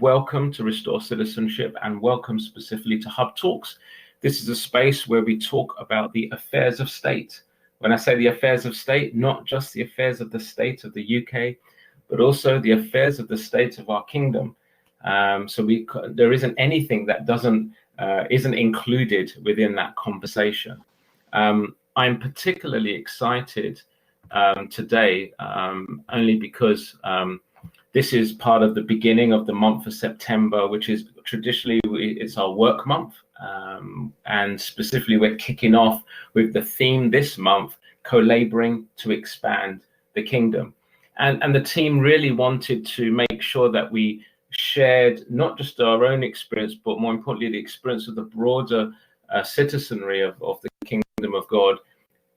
Welcome to Restore Citizenship and welcome specifically to Hub Talks. This is a space where we talk about the affairs of state. When I say the affairs of state, not just the affairs of the state of the UK, but also the affairs of the state of our kingdom. There isn't anything that isn't included within that conversation. I'm particularly excited today only because this is part of the beginning of the month of September, which is traditionally it's our work month. And specifically, we're kicking off with the theme this month, co-laboring to expand the kingdom. And the team really wanted to make sure that we shared not just our own experience, but more importantly, the experience of the broader citizenry of the kingdom of God,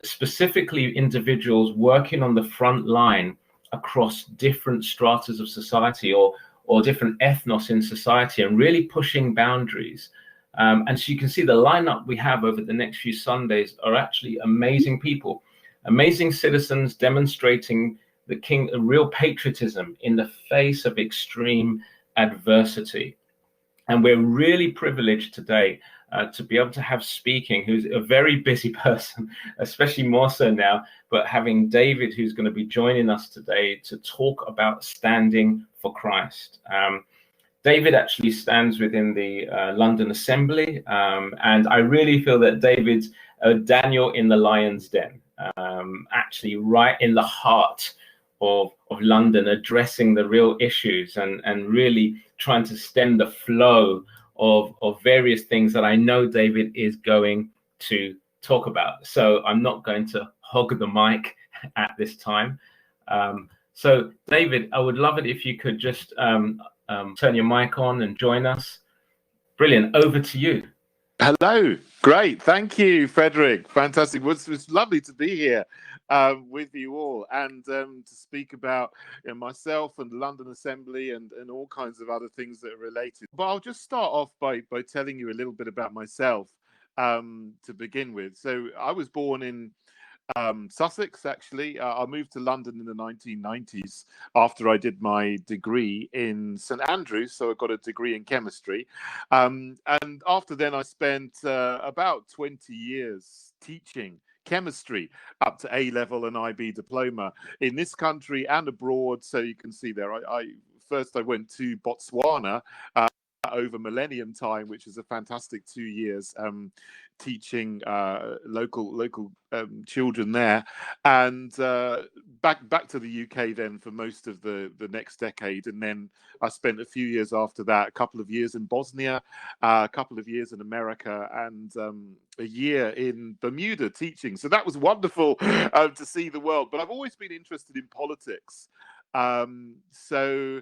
specifically individuals working on the front line across different stratas of society or different ethnos in society and really pushing boundaries. And so you can see the lineup we have over the next few Sundays are actually amazing people, amazing citizens demonstrating the real patriotism in the face of extreme adversity. And we're really privileged today to be able to have speaking, who's a very busy person, especially more so now, but having David, who's going to be joining us today to talk about standing for Christ. David actually stands within the London Assembly, and I really feel that David's Daniel in the lion's den, actually right in the heart of London, addressing the real issues and really trying to stem the flow of various things that I know David is going to talk about. So I'm not going to hog the mic at this time. So David, I would love it if you could just turn your mic on and join us. Brilliant. Over to you. Hello. Great. Thank you, Frederick. Fantastic. It's lovely to be here with you all and to speak about myself and the London Assembly and all kinds of other things that are related. But I'll just start off by telling you a little bit about myself to begin with. So I was born in Sussex, actually. I moved to London in the 1990s after I did my degree in St Andrews, so I got a degree in chemistry. And after then, I spent about 20 years teaching chemistry up to A-level and IB diploma in this country and abroad. So you can see there, I went to Botswana over Millennium Time, which is a fantastic 2 years teaching local children there, and back to the UK then for most of the next decade, and then I spent a few years after that, a couple of years in Bosnia, a couple of years in America, and a year in Bermuda teaching. So that was wonderful to see the world. But I've always been interested in politics, so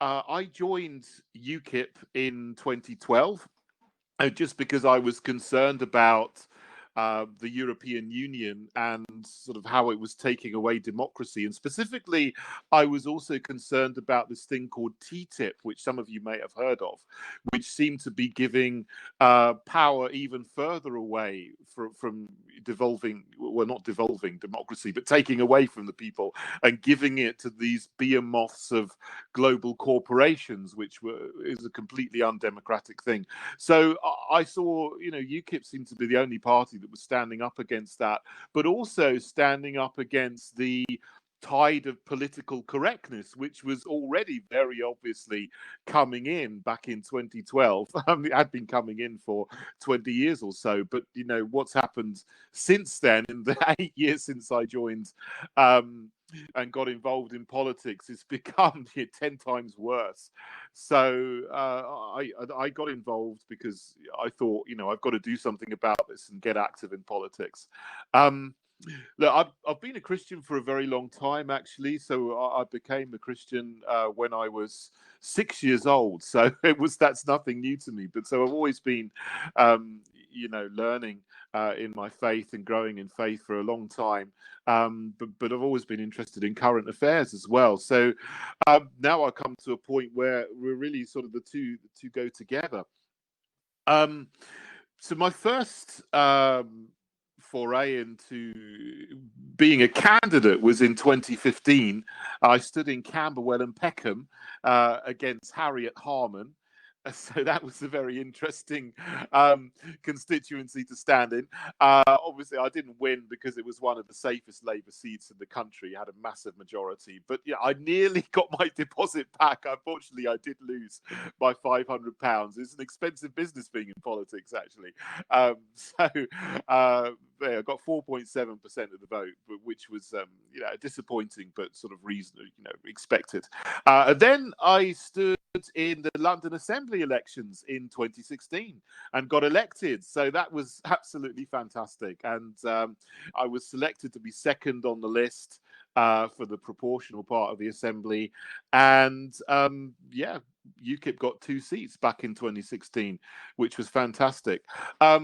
I joined UKIP in 2012. Just because I was concerned about the European Union and sort of how it was taking away democracy. And specifically, I was also concerned about this thing called TTIP, which some of you may have heard of, which seemed to be giving power even further away from not devolving democracy, but taking away from the people and giving it to these behemoths of global corporations, which is a completely undemocratic thing. So I saw, UKIP seemed to be the only party that was standing up against that, but also standing up against the tide of political correctness, which was already very obviously coming in back in 2012. It had been coming in for 20 years or so, but what's happened since then, in the 8 years since I joined and got involved in politics, it's become 10 times worse. So I got involved because I thought, I've got to do something about this and get active in politics. Look, I've been a Christian for a very long time, actually. So I became a Christian when I was 6 years old. So that's nothing new to me. But so I've always been, learning in my faith and growing in faith for a long time. But I've always been interested in current affairs as well. So now I come to a point where we're really sort of the two go together. So my first foray into being a candidate was in 2015. I stood in Camberwell and Peckham against Harriet Harman. So that was a very interesting constituency to stand in. Obviously, I didn't win because it was one of the safest Labour seats in the country. It had a massive majority. But yeah, I nearly got my deposit back. Unfortunately, I did lose by £500. It's an expensive business being in politics, actually. I got 4.7% of the vote, which was disappointing, but sort of reasonable, expected. Then I stood in the London Assembly elections in 2016 and got elected. So that was absolutely fantastic. And I was selected to be second on the list for the proportional part of the Assembly. And UKIP got 2 seats back in 2016, which was fantastic. I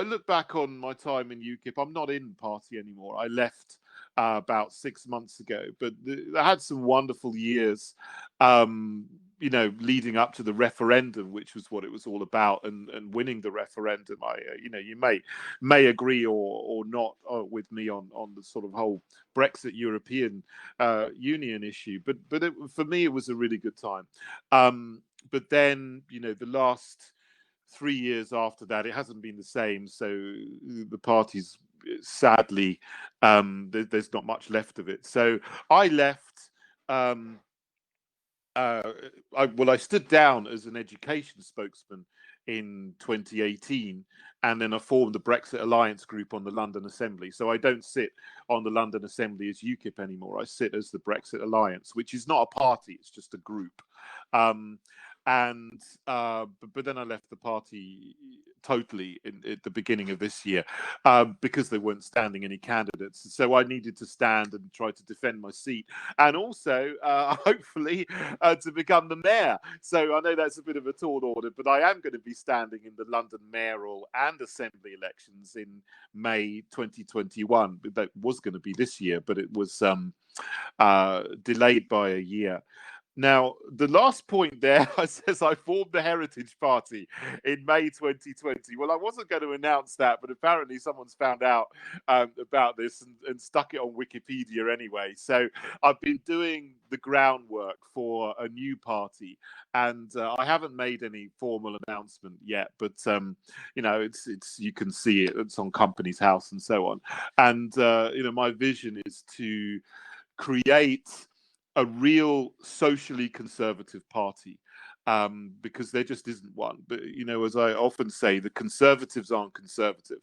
look back on my time in UKIP. I'm not in the party anymore. I left about 6 months ago, but I had some wonderful years, leading up to the referendum, which was what it was all about, and winning the referendum. You may agree or not with me on the sort of whole Brexit European Union issue, but for me, it was a really good time. But then, the last 3 years after that, it hasn't been the same. So the party's sadly, there's not much left of it. So I left. I stood down as an education spokesman in 2018, and then I formed the Brexit Alliance group on the London Assembly. So I don't sit on the London Assembly as UKIP anymore. I sit as the Brexit Alliance, which is not a party; it's just a group. But then I left the party totally at the beginning of this year because they weren't standing any candidates. So I needed to stand and try to defend my seat, and also hopefully to become the mayor. So I know that's a bit of a tall order, but I am going to be standing in the London mayoral and assembly elections in May 2021. That was going to be this year, but it was delayed by a year. Now, the last point there says I formed the Heritage Party in May 2020. Well, I wasn't going to announce that, but apparently someone's found out about this and stuck it on Wikipedia anyway. So I've been doing the groundwork for a new party, and I haven't made any formal announcement yet. But it's you can see it. It's on Company's House and so on. And my vision is to create a real socially conservative party, because there just isn't one. But as I often say, the Conservatives aren't conservative.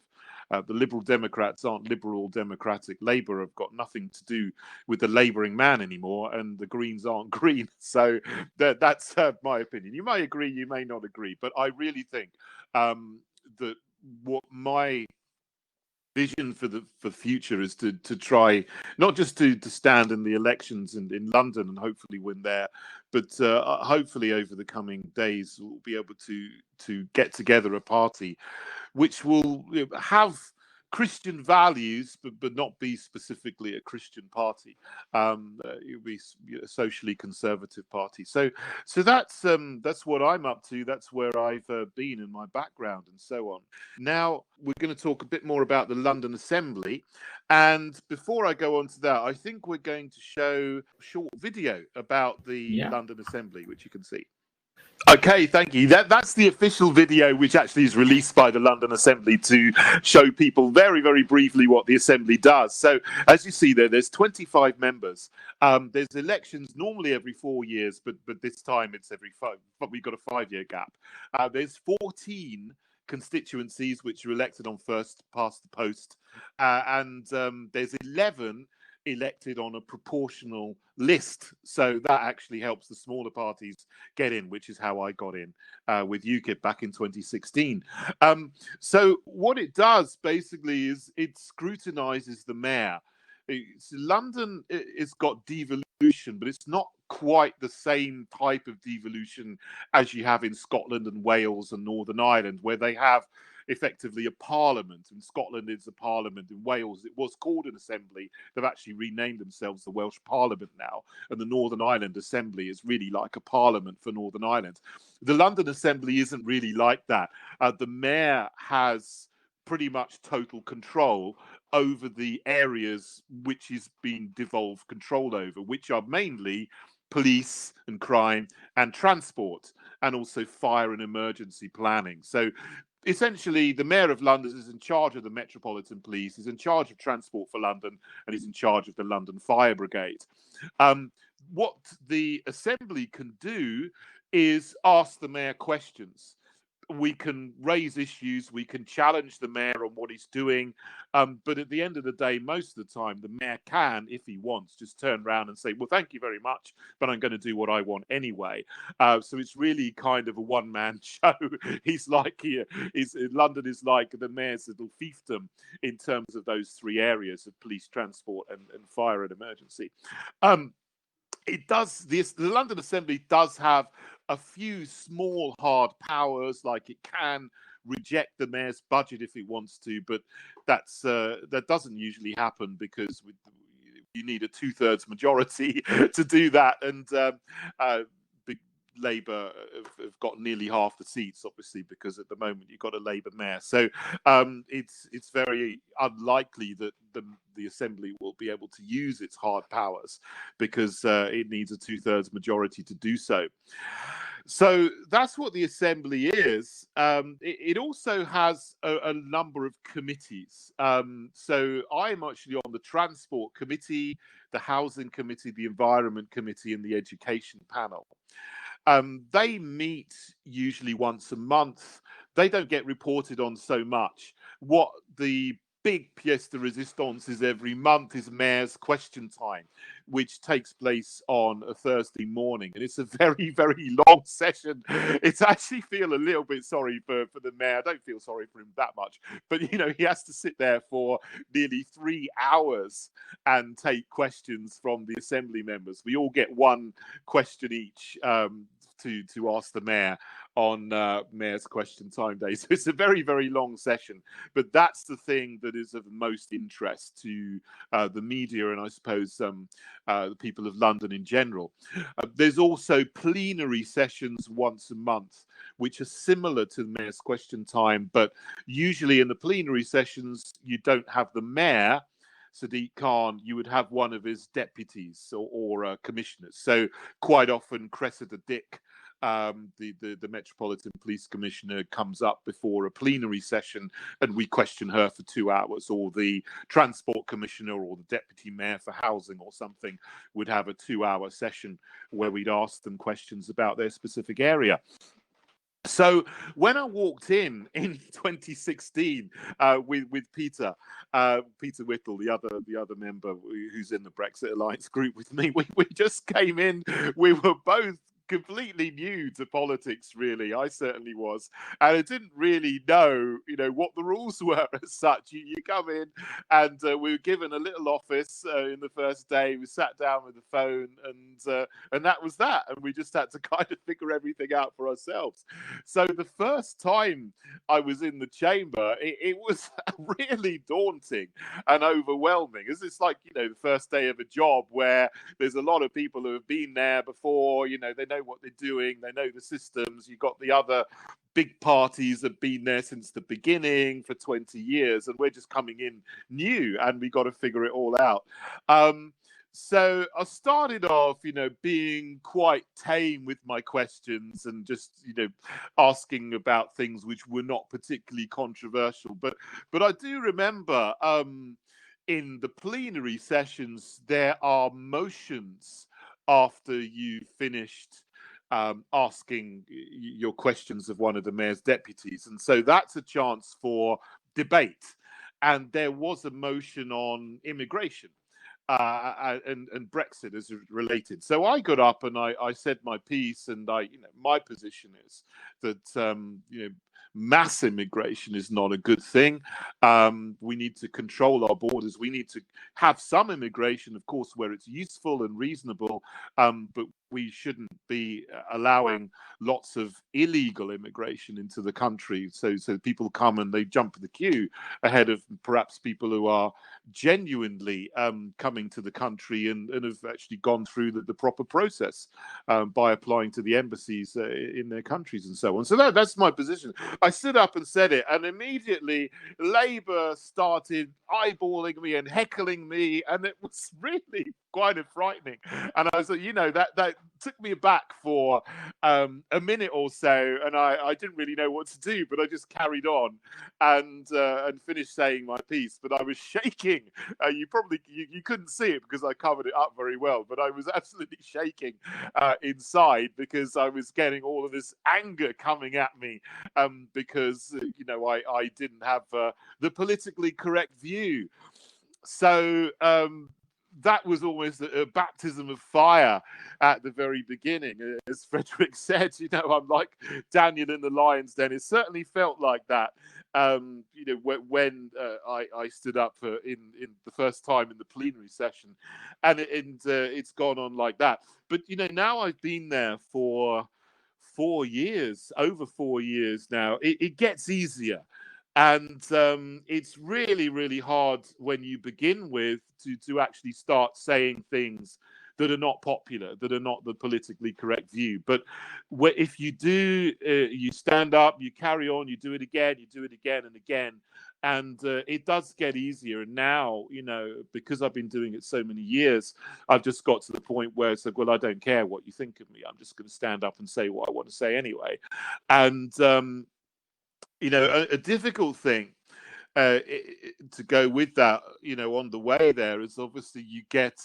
The Liberal Democrats aren't liberal democratic. Labour have got nothing to do with the labouring man anymore, and the Greens aren't green. So that's my opinion. You may agree, you may not agree, but I really think that what my vision for the future is to try not just to stand in the elections in London and hopefully win there, but hopefully over the coming days we'll be able to get together a party which will have Christian values, but not be specifically a Christian party. It'll be a socially conservative party. So that's what I'm up to. That's where I've been in my background and so on. Now we're going to talk a bit more about the London Assembly, and before I go on to that, I think we're going to show a short video about the London Assembly, which you can see. Okay, thank you. That's the official video, which actually is released by the London Assembly to show people very, very briefly what the Assembly does. So, as you see there's 25 members. There's elections normally every 4 years, but this time it's every 5. But we've got a 5-year gap. There's 14 constituencies which are elected on first past the post, and there's 11 elected on a proportional list, so that actually helps the smaller parties get in, which is how I got in with UKIP back in 2016. So what it does basically is it scrutinizes the mayor. London has got devolution, but it's not quite the same type of devolution as you have in Scotland and Wales and Northern Ireland, where they have effectively a parliament. In Scotland, it's a parliament. In Wales, it was called an assembly. They've actually renamed themselves the Welsh Parliament now. And the Northern Ireland Assembly is really like a parliament for Northern Ireland. The London Assembly isn't really like that. The mayor has pretty much total control over the areas which is being devolved control over, which are mainly police and crime and transport, and also fire and emergency planning. So essentially, the Mayor of London is in charge of the Metropolitan Police, is in charge of Transport for London, and is in charge of the London Fire Brigade. What the Assembly can do is ask the Mayor questions. We can raise issues, we can challenge the mayor on what he's doing, but at the end of the day, most of the time, the mayor can, if he wants, just turn around and say, well, thank you very much, but I'm going to do what I want anyway. So it's really kind of a one-man show. He's like London is like the mayor's little fiefdom in terms of those three areas of police, transport, and fire and emergency. The London Assembly does have a few small hard powers, like it can reject the mayor's budget if it wants to, but that doesn't usually happen because you need a 2/3 majority to do that, and Labour have got nearly half the seats, obviously, because at the moment you've got a Labour mayor. So it's very unlikely that the Assembly will be able to use its hard powers, because it needs a 2/3 majority to do so. So that's what the Assembly is. It also has a number of committees. So I'm actually on the Transport Committee, the Housing Committee, the Environment Committee, and the Education Panel. They meet usually once a month. They don't get reported on so much. What the big pièce de résistance is every month is Mayor's Question Time, which takes place on a Thursday morning. And it's a very, very long session. It's actually feel a little bit sorry for the mayor. I don't feel sorry for him that much. But, he has to sit there for nearly 3 hours and take questions from the Assembly members. We all get one question each to ask the mayor on Mayor's Question Time Day. So it's a very, very long session. But that's the thing that is of most interest to the media and I suppose the people of London in general. There's also plenary sessions once a month, which are similar to the Mayor's Question Time, but usually in the plenary sessions, you don't have the mayor, Sadiq Khan, you would have one of his deputies or commissioners. So quite often Cressida Dick, the Metropolitan Police Commissioner, comes up before a plenary session and we question her for 2 hours, or the Transport Commissioner or the Deputy Mayor for Housing or something would have a 2-hour session where we'd ask them questions about their specific area. So when I walked in 2016 with Peter Whittle, the other member who's in the Brexit Alliance group with me, we just came in. We were both completely new to politics, really. I certainly was, and I didn't really know, what the rules were as such. You come in, and we were given a little office in the first day. We sat down with the phone, and that was that. And we just had to kind of figure everything out for ourselves. So the first time I was in the chamber, it was really daunting and overwhelming. It's like, the first day of a job where there's a lot of people who have been there before. They know what they're doing, they know the systems. You've got the other big parties that have been there since the beginning for 20 years, and we're just coming in new, and we got to figure it all out. So I started off, being quite tame with my questions and just, asking about things which were not particularly controversial. But I do remember in the plenary sessions, there are motions after you finished asking your questions of one of the mayor's deputies. And so that's a chance for debate. And there was a motion on immigration and Brexit as related. So I got up and I said my piece, and my position is that mass immigration is not a good thing. We need to control our borders. We need to have some immigration, of course, where it's useful and reasonable, but we shouldn't be allowing lots of illegal immigration into the country. So people come and they jump the queue ahead of perhaps people who are genuinely coming to the country and have actually gone through the proper process by applying to the embassies in their countries and so on. So that's my position. I stood up and said it, and immediately Labour started eyeballing me and heckling me, and it was really quite frightening. And I was like, that took me aback for a minute or so, and I didn't really know what to do, but I just carried on and finished saying my piece. But I was shaking. You couldn't see it because I covered it up very well, but I was absolutely shaking inside because I was getting all of this anger coming at me because I didn't have the politically correct view. So that was almost a baptism of fire at the very beginning. As Frederick said, I'm like Daniel in the lion's den. It certainly felt like that. When I stood up in the first time in the plenary session, and it's gone on like that. But now I've been there for 4 years, over 4 years now. It gets easier. And it's really, really hard when you begin with to actually start saying things that are not popular, that are not the politically correct view. But if you do, you stand up, you carry on, you do it again and again. And it does get easier. And now, because I've been doing it so many years, I've just got to the point where it's like, well, I don't care what you think of me. I'm just going to stand up and say what I want to say anyway. And a difficult thing to go with that, on the way there is obviously you get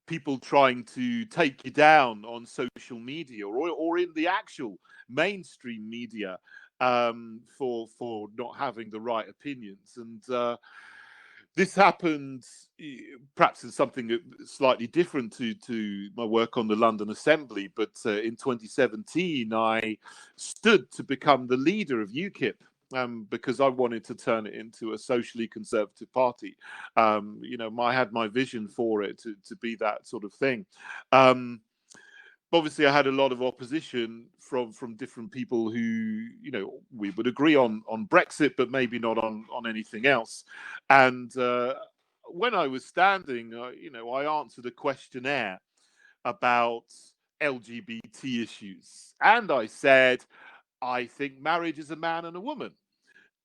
people trying to take you down on social media or in the actual mainstream media for not having the right opinions. And this happened perhaps in something slightly different to my work on the London Assembly, but in 2017 I stood to become the leader of UKIP because I wanted to turn it into a socially conservative party. I had my vision for it to be that sort of thing. Obviously, I had a lot of opposition from different people who, we would agree on Brexit, but maybe not on anything else. And when I was standing, I answered a questionnaire about LGBT issues. And I said, I think marriage is a man and a woman.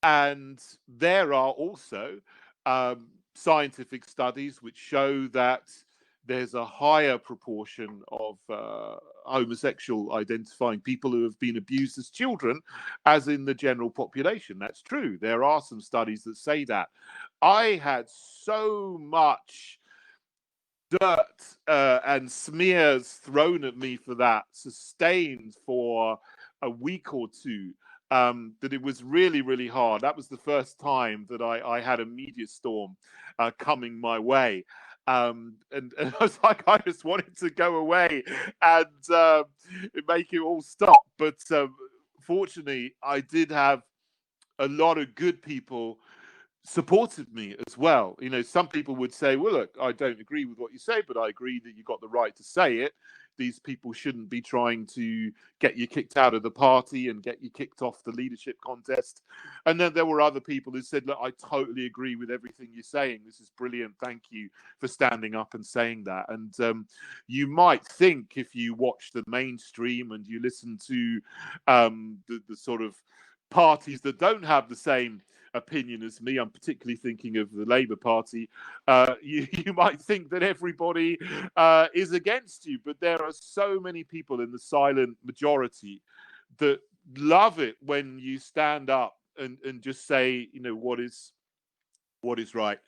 And there are also scientific studies which show that there's a higher proportion of homosexual identifying people who have been abused as children as in the general population. That's true. There are some studies that say that. I had so much dirt and smears thrown at me for that, sustained for a week or two, that it was really, really hard. That was the first time that I had a media storm coming my way. And I was like, I just wanted to go away and make it all stop. But fortunately, I did have a lot of good people supported me as well. Some people would say, well, look, I don't agree with what you say, but I agree that you got the right to say it. These people shouldn't be trying to get you kicked out of the party and get you kicked off the leadership contest. And then there were other people who said, look, I totally agree with everything you're saying. This is brilliant. Thank you for standing up and saying that. And you might think, if you watch the mainstream and you listen to the sort of parties that don't have the same opinion as me, I'm particularly thinking of the Labour Party, you might think that everybody is against you, but there are so many people in the silent majority that love it when you stand up and just say, what is right.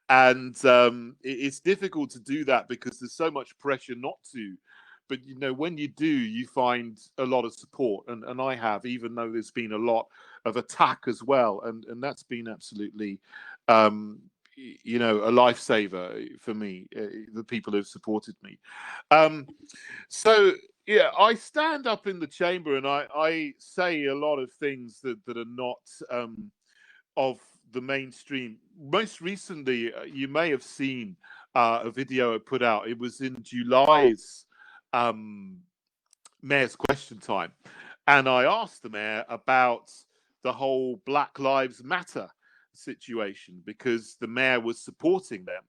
And it's difficult to do that because there's so much pressure not to. But, when you do, you find a lot of support. And I have, even though there's been a lot of attack as well. And that's been absolutely, a lifesaver for me, the people who've supported me. So, yeah, I stand up in the chamber and I say a lot of things that are not of the mainstream. Most recently, you may have seen a video I put out. It was in July's Mayor's Question Time, and I asked the mayor about the whole Black Lives Matter situation because the mayor was supporting them.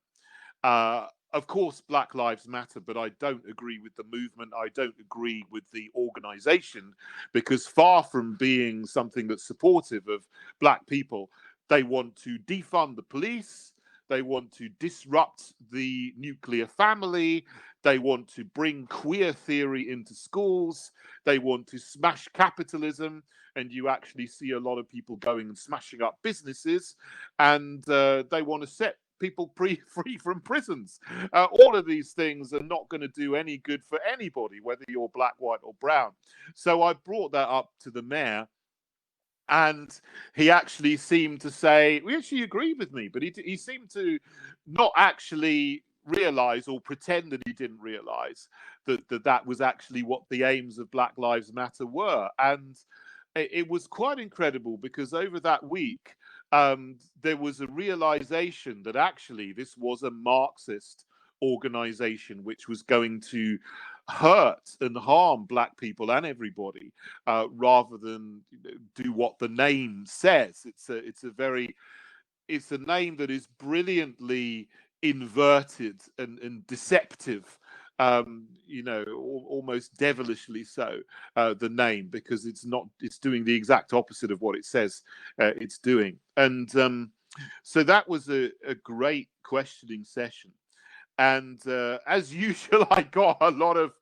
Of course, Black Lives Matter, but I don't agree with the movement. I don't agree with the organization because far from being something that's supportive of Black people, they want to defund the police. They want to disrupt the nuclear family. They want to bring queer theory into schools. They want to smash capitalism. And you actually see a lot of people going and smashing up businesses. And they want to set people free from prisons. All of these things are not going to do any good for anybody, whether you're black, white, or brown. So I brought that up to the mayor, and he actually seemed to say, "We actually agree with me," but he seemed to not actually realize or pretend that he didn't realize that was actually what the aims of Black Lives Matter were. And it was quite incredible because over that week, there was a realization that actually this was a Marxist organization which was going to hurt and harm Black people and everybody, rather than do what the name says. It's a name that is brilliantly inverted and deceptive, almost devilishly so, the name, because it's doing the exact opposite of what it says it's doing. And so that was a great questioning session. And as usual, I got a lot of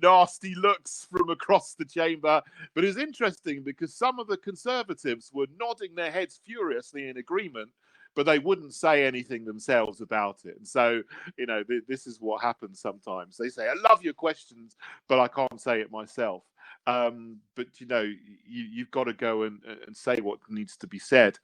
nasty looks from across the chamber. But it's interesting because some of the Conservatives were nodding their heads furiously in agreement, but they wouldn't say anything themselves about it. And so, this is what happens sometimes. They say, "I love your questions, but I can't say it myself." But, you've got to go and say what needs to be said.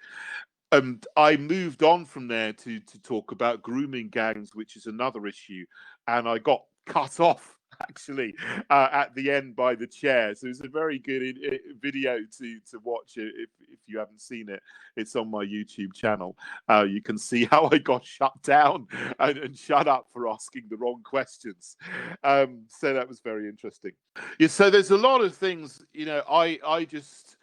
And I moved on from there to talk about grooming gangs, which is another issue. And I got cut off, actually, at the end by the chair. So it's a very good video to watch if you haven't seen it. It's on my YouTube channel. You can see how I got shut down and shut up for asking the wrong questions. So that was very interesting. Yeah, so there's a lot of things, I just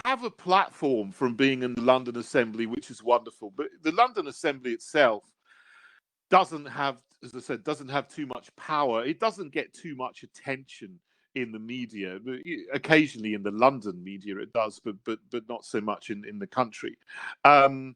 have a platform from being in the London Assembly, which is wonderful. But the London Assembly itself doesn't have, as I said, doesn't have too much power. It doesn't get too much attention in the media. Occasionally in the London media it does, but not so much in the country. But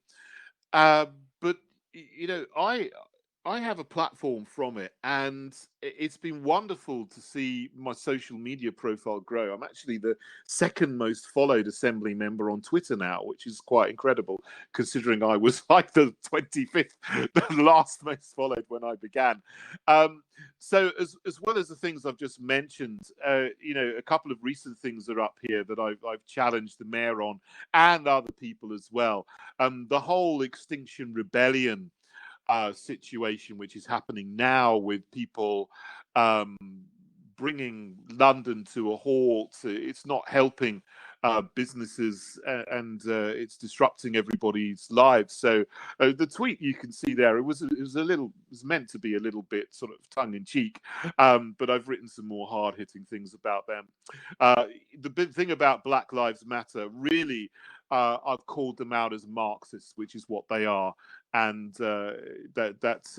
I have a platform from it, and it's been wonderful to see my social media profile grow. I'm actually the second most followed Assembly member on Twitter now, which is quite incredible, considering I was like the 25th, the last most followed when I began. So as well as the things I've just mentioned, a couple of recent things are up here that I've challenged the mayor on, and other people as well. The whole Extinction Rebellion situation, which is happening now with people bringing London to a halt. It's not helping businesses, and it's disrupting everybody's lives. So the tweet you can see there, it was meant to be a little bit sort of tongue in cheek, but I've written some more hard hitting things about them. The big thing about Black Lives Matter, really, I've called them out as Marxists, which is what they are, and that's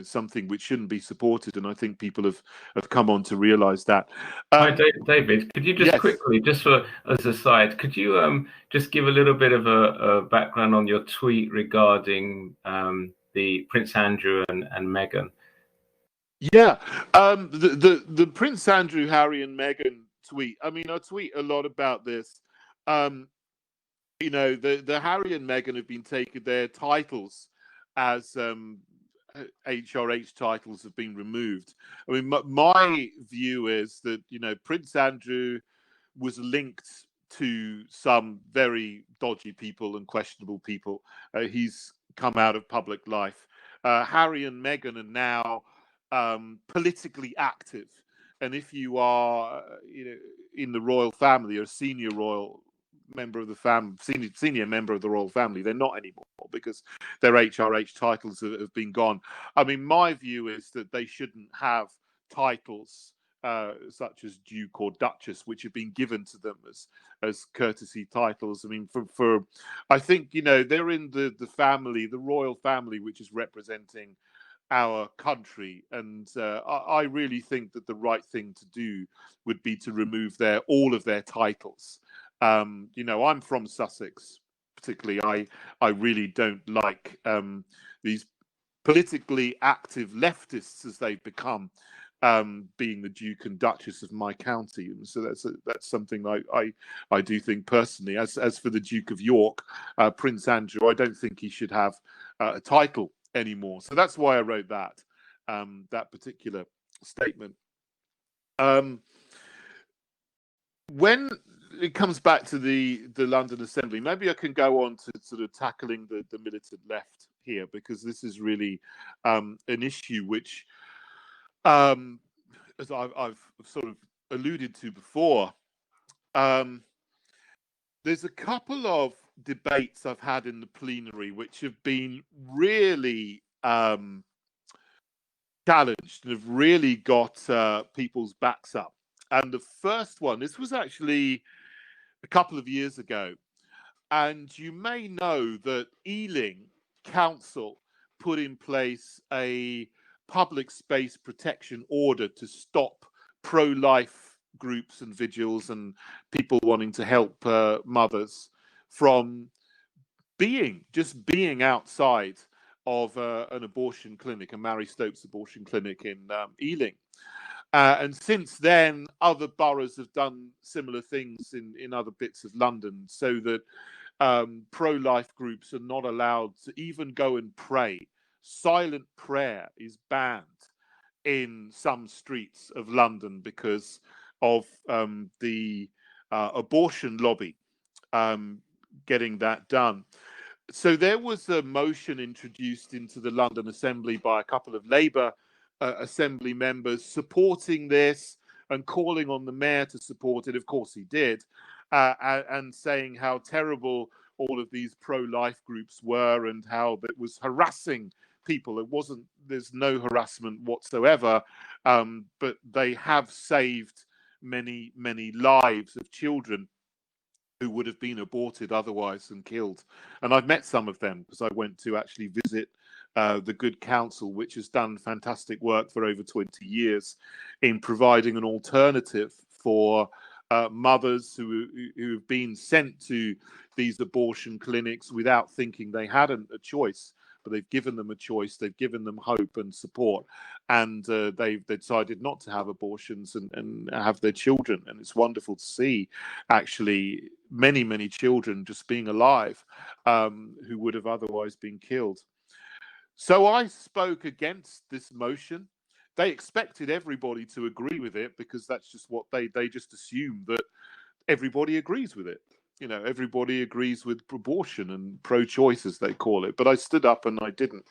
something which shouldn't be supported, and I think people have come on to realize that. Hi, David. Could you just quickly, just as a side, could you just give a little bit of a background on your tweet regarding the Prince Andrew and Meghan? Yeah, the Prince Andrew, Harry, and Meghan tweet. I mean, I tweet a lot about this. The Harry and Meghan have been taken, their titles as HRH titles have been removed. I mean, my view is that, Prince Andrew was linked to some very dodgy people and questionable people. He's come out of public life. Harry and Meghan are now politically active. And if you are, in the royal family, or senior royal member of the senior member of the royal family. They're not anymore because their HRH titles have been gone. I mean, my view is that they shouldn't have titles such as Duke or Duchess, which have been given to them as courtesy titles. I mean, for I think, you know, they're in the family, the royal family, which is representing our country, and I really think that the right thing to do would be to remove all of their titles. You know, I'm from Sussex, particularly. I really don't like these politically active leftists as they've become, being the Duke and Duchess of my county, and so that's something I do think personally. As for the Duke of York, Prince Andrew, I don't think he should have a title anymore. So that's why I wrote that particular statement. When it comes back to the London Assembly, maybe I can go on to sort of tackling the militant left here, because this is really an issue which, as I've sort of alluded to before, there's a couple of debates I've had in the plenary which have been really challenged and have really got people's backs up. And the first one, this was actually a couple of years ago, and you may know that Ealing Council put in place a public space protection order to stop pro-life groups and vigils and people wanting to help mothers from being outside of an abortion clinic, a Mary Stopes abortion clinic in Ealing. And since then, other boroughs have done similar things in other bits of London, so that pro-life groups are not allowed to even go and pray. Silent prayer is banned in some streets of London because of the abortion lobby getting that done. So there was a motion introduced into the London Assembly by a couple of Labour Assembly members supporting this and calling on the mayor to support it. Of course he did, and saying how terrible all of these pro-life groups were and how it was harassing people. There's no harassment whatsoever, but they have saved many lives of children who would have been aborted otherwise and killed. And I've met some of them because I went to actually visit the Good Council, which has done fantastic work for over 20 years in providing an alternative for mothers who have been sent to these abortion clinics without thinking they had a choice. But they've given them a choice, they've given them hope and support, and they've decided not to have abortions and have their children. And it's wonderful to see, actually, many children just being alive who would have otherwise been killed. So I spoke against this motion. They expected everybody to agree with it because that's just what they just assume that everybody agrees with it. You know, everybody agrees with abortion and pro-choice, as they call it. But I stood up and I didn't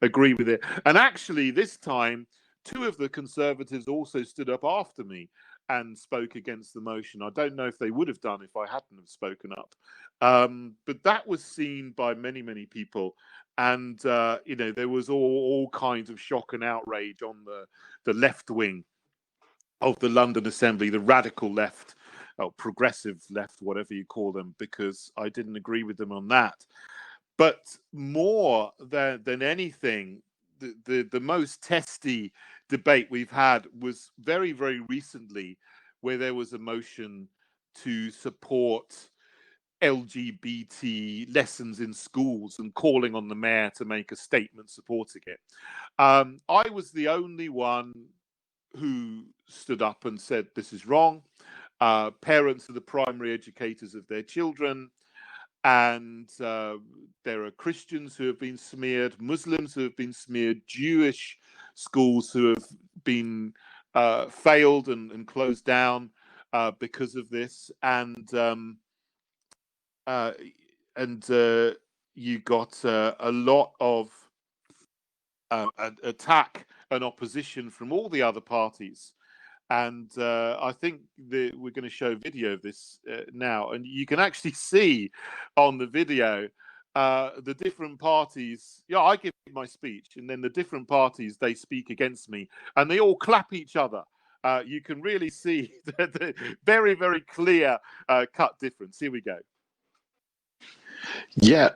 agree with it. And actually, this time, two of the Conservatives also stood up after me and spoke against the motion. I don't know if they would have done if I hadn't have spoken up. But that was seen by many people. And, you know, there was all kinds of shock and outrage on the left wing of the London Assembly, the radical left, or progressive left, whatever you call them, because I didn't agree with them on that. But more than anything, the most testy debate we've had was very recently, where there was a motion to support LGBT lessons in schools and calling on the mayor to make a statement supporting it. I was the only one who stood up and said this is wrong. Parents are the primary educators of their children, and there are Christians who have been smeared, Muslims who have been smeared, Jewish schools who have been failed and closed down because of this, and you got a lot of attack and opposition from all the other parties And I think we're going to show video of this now, and you can actually see on the video the different parties. Yeah, I give my speech, and then the different parties, they speak against me, and they all clap each other. You can really see the very, very clear cut difference. Here we go. Yeah,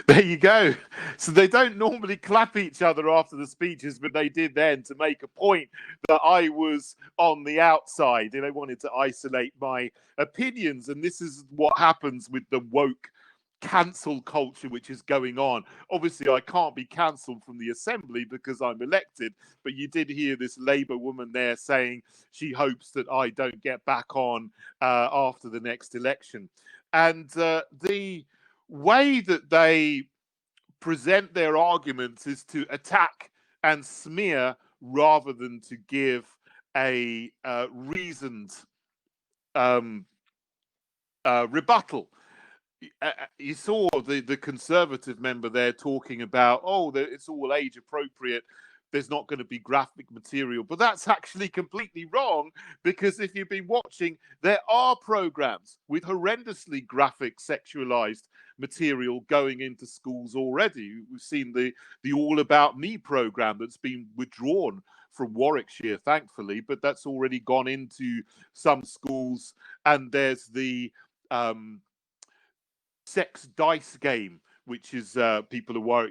there you go. So they don't normally clap each other after the speeches, but they did then to make a point that I was on the outside. They wanted to isolate my opinions. And this is what happens with the woke cancel culture which is going on. Obviously, I can't be cancelled from the assembly because I'm elected, but you did hear this Labour woman there saying she hopes that I don't get back on after the next election. And the way that they present their arguments is to attack and smear rather than to give a reasoned rebuttal. You saw the Conservative member there talking about, it's all age appropriate. There's not going to be graphic material. But that's actually completely wrong, because if you've been watching, there are programs with horrendously graphic sexualized material going into schools already. We've seen the All About Me program that's been withdrawn from Warwickshire, thankfully, but that's already gone into some schools. And there's the sex dice game, which is people are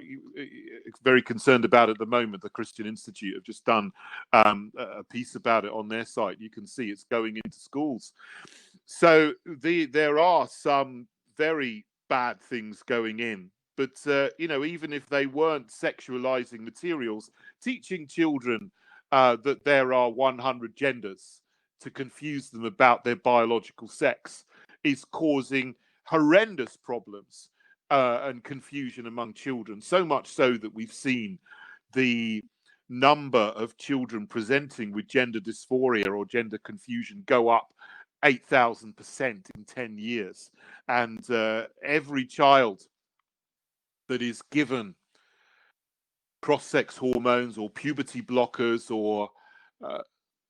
very concerned about at the moment. The Christian Institute have just done a piece about it on their site. You can see it's going into schools. So there are some very bad things going in. But, even if they weren't sexualizing materials, teaching children that there are 100 genders to confuse them about their biological sex is causing horrendous problems and confusion among children. So much so that we've seen the number of children presenting with gender dysphoria or gender confusion go up 8,000% in 10 years. And every child that is given cross-sex hormones or puberty blockers or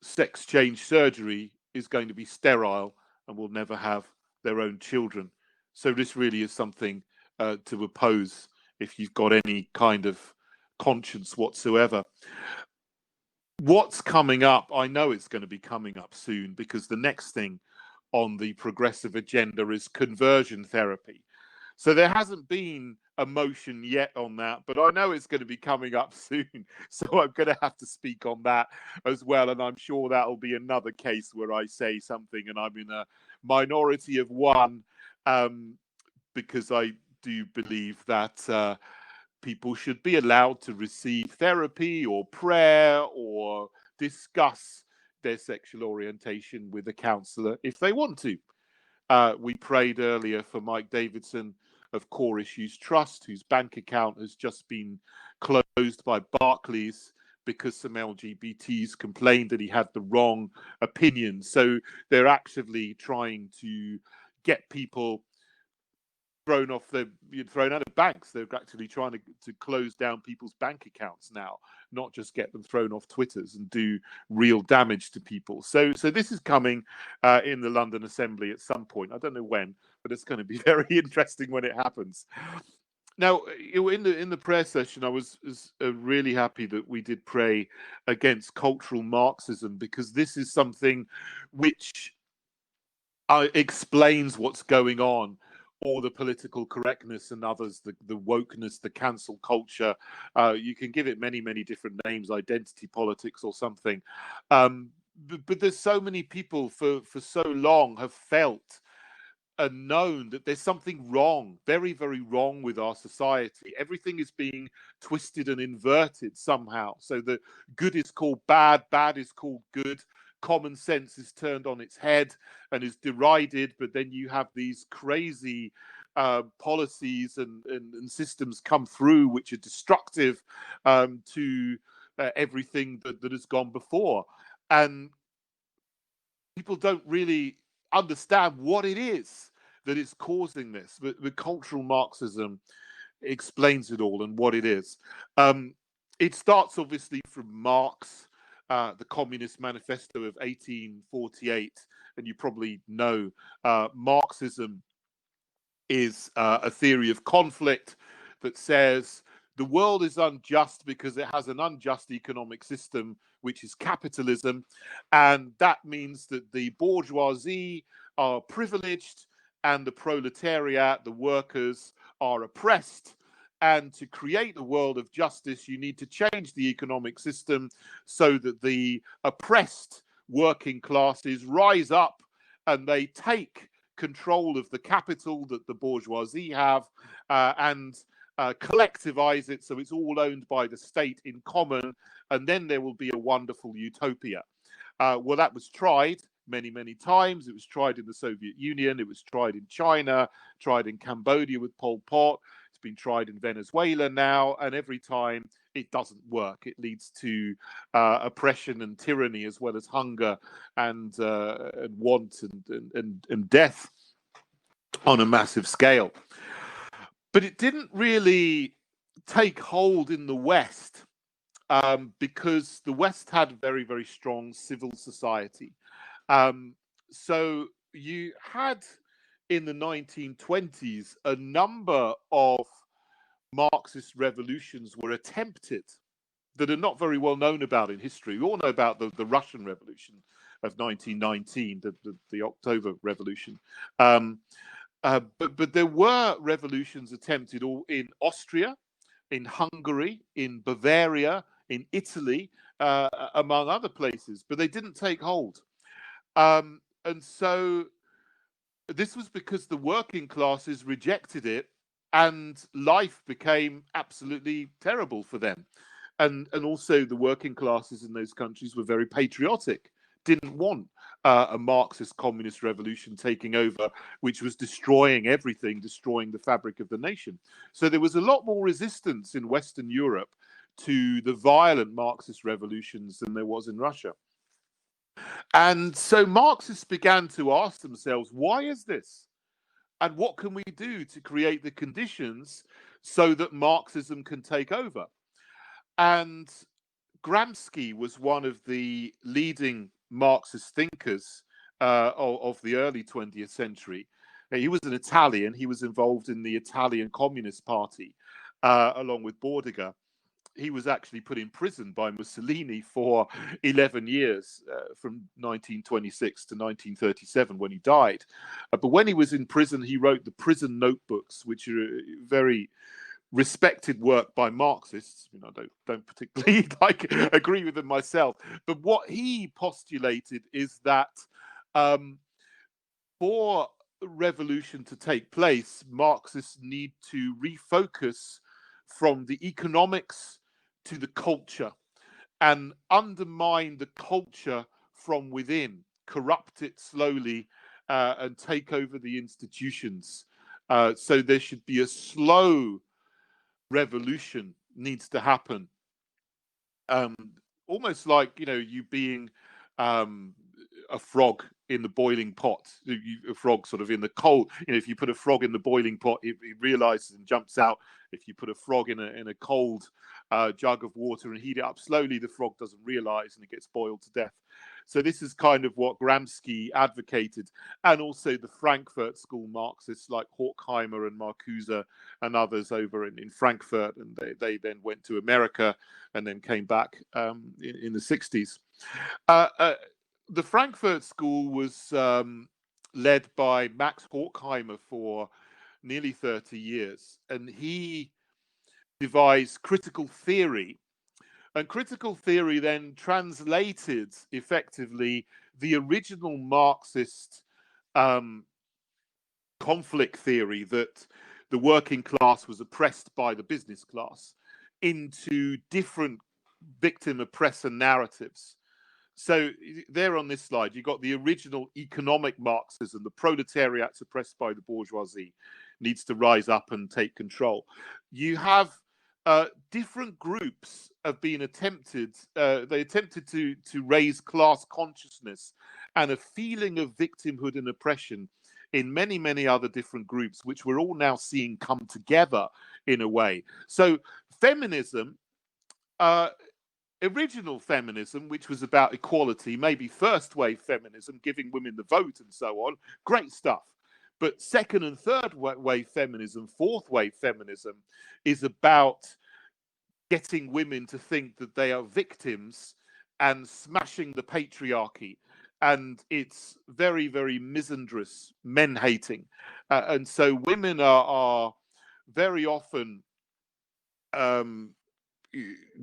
sex change surgery is going to be sterile and will never have their own children. So this really is something to oppose if you've got any kind of conscience whatsoever. What's coming up? I know it's going to be coming up soon, because the next thing on the progressive agenda is conversion therapy. So there hasn't been a motion yet on that, but I know it's going to be coming up soon. So I'm going to have to speak on that as well. And I'm sure that'll be another case where I say something and I'm in a minority of one, because I do believe that people should be allowed to receive therapy or prayer or discuss their sexual orientation with a counsellor if they want to. We prayed earlier for Mike Davidson of Core Issues Trust, whose bank account has just been closed by Barclays because some LGBTs complained that he had the wrong opinion. So they're actively trying to get people thrown out of banks. They're actually trying to close down people's bank accounts now, not just get them thrown off Twitters, and do real damage to people. So this is coming in the London Assembly at some point. I don't know when, but it's going to be very interesting when it happens. Now, in the prayer session, I was really happy that we did pray against cultural Marxism, because this is something which explains what's going on. All the political correctness and others, the wokeness, the cancel culture. You can give it many, many different names, identity politics or something. But there's so many people for so long have felt and known that there's something wrong, very, very wrong with our society. Everything is being twisted and inverted somehow. So the good is called bad, bad is called good. Common sense is turned on its head and is derided, but then you have these crazy policies and systems come through which are destructive to everything that has gone before. And people don't really understand what it is that is causing this. But the cultural Marxism explains it all and what it is. It starts obviously from Marx. the Communist Manifesto of 1848, and you probably know Marxism is a theory of conflict that says the world is unjust because it has an unjust economic system, which is capitalism. And that means that the bourgeoisie are privileged and the proletariat, the workers, are oppressed. And to create a world of justice, you need to change the economic system so that the oppressed working classes rise up and they take control of the capital that the bourgeoisie have and collectivize it so it's all owned by the state in common, and then there will be a wonderful utopia. Well, that was tried many, many times. It was tried in the Soviet Union. It was tried in China, tried in Cambodia with Pol Pot. It's been tried in Venezuela now, and every time it doesn't work. It leads to oppression and tyranny, as well as hunger and want and death on a massive scale. But it didn't really take hold in the West because the West had a very, very strong civil society. So you had in the 1920s a number of Marxist revolutions were attempted that are not very well known about in history. We all know about the Russian Revolution of 1919, the October Revolution. But there were revolutions attempted all in Austria, in Hungary, in Bavaria, in Italy, among other places, but they didn't take hold. And so this was because the working classes rejected it and life became absolutely terrible for them. And also the working classes in those countries were very patriotic, didn't want a Marxist communist revolution taking over, which was destroying everything, destroying the fabric of the nation. So there was a lot more resistance in Western Europe to the violent Marxist revolutions than there was in Russia. And so Marxists began to ask themselves, why is this? And what can we do to create the conditions so that Marxism can take over? And Gramsci was one of the leading Marxist thinkers of the early 20th century. He was an Italian. He was involved in the Italian Communist Party along with Bordiga. He was actually put in prison by Mussolini for 11 years from 1926 to 1937 when he died. But when he was in prison, he wrote the prison notebooks, which are very respected work by Marxists. I don't particularly agree with them myself. But what he postulated is that for revolution to take place, Marxists need to refocus from the economics to the culture and undermine the culture from within, corrupt it slowly and take over the institutions. So there should be a slow revolution needs to happen. Almost like, you being a frog in the boiling pot, a frog sort of in the cold. If you put a frog in the boiling pot, it realizes and jumps out. If you put a frog in a cold jug of water and heat it up slowly, the frog doesn't realize and it gets boiled to death. So this is kind of what Gramsci advocated, and also the Frankfurt School Marxists like Horkheimer and Marcuse and others over in Frankfurt, and they then went to America and then came back in the 60s. The Frankfurt School was led by Max Horkheimer for nearly 30 years, and he devised critical theory. And critical theory then translated effectively the original Marxist conflict theory that the working class was oppressed by the business class into different victim-oppressor narratives. So there on this slide, you've got the original economic Marxism. The proletariat suppressed by the bourgeoisie needs to rise up and take control. You have different groups have been attempted. They attempted to raise class consciousness and a feeling of victimhood and oppression in many, many other different groups, which we're all now seeing come together in a way. So feminism original feminism, which was about equality, maybe first wave feminism, giving women the vote and so on, great stuff. But second and third wave feminism, fourth wave feminism, is about getting women to think that they are victims and smashing the patriarchy. And it's very, very misandrous, men hating. And so women are very often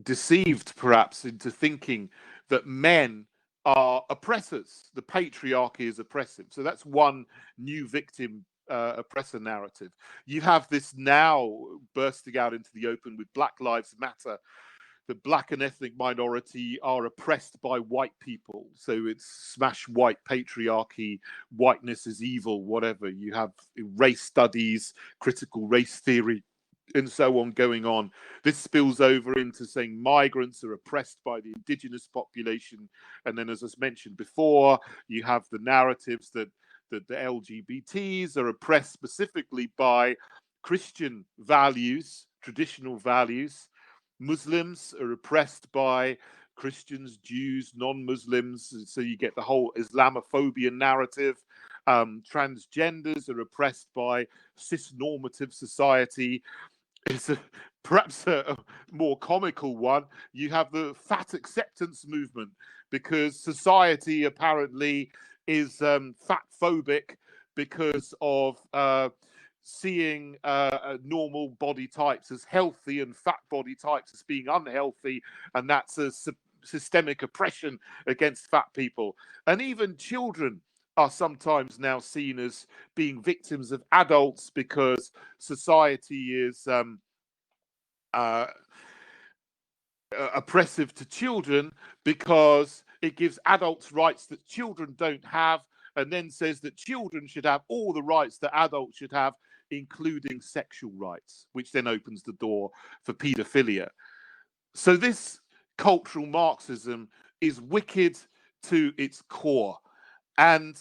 deceived, perhaps, into thinking that men are oppressors. The patriarchy is oppressive. So that's one new victim oppressor narrative. You have this now bursting out into the open with Black Lives Matter. The black and ethnic minority are oppressed by white people. So it's smash white patriarchy, whiteness is evil, whatever. You have race studies, critical race theory, and so on going on. This spills over into saying migrants are oppressed by the indigenous population. And then, as I mentioned before, you have the narratives that the LGBTs are oppressed specifically by Christian values, traditional values. Muslims are oppressed by Christians, Jews, non-Muslims. So you get the whole Islamophobia narrative. Transgenders are oppressed by cis-normative society. It's perhaps a more comical one. You have the fat acceptance movement because society apparently is fat phobic because of seeing normal body types as healthy and fat body types as being unhealthy, and that's a systemic oppression against fat people. And even children are sometimes now seen as being victims of adults because society is oppressive to children because it gives adults rights that children don't have, and then says that children should have all the rights that adults should have, including sexual rights, which then opens the door for paedophilia. So this cultural Marxism is wicked to its core. And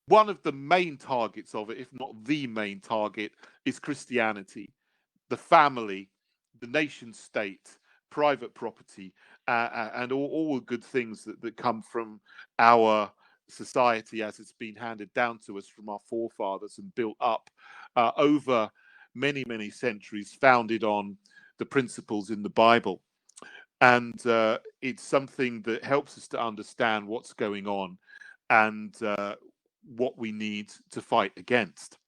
one of the main targets of it, if not the main target, is Christianity, the family, the nation state, private property, and all the good things that come from our society as it's been handed down to us from our forefathers and built up over many, many centuries, founded on the principles in the Bible. And it's something that helps us to understand what's going on and what we need to fight against.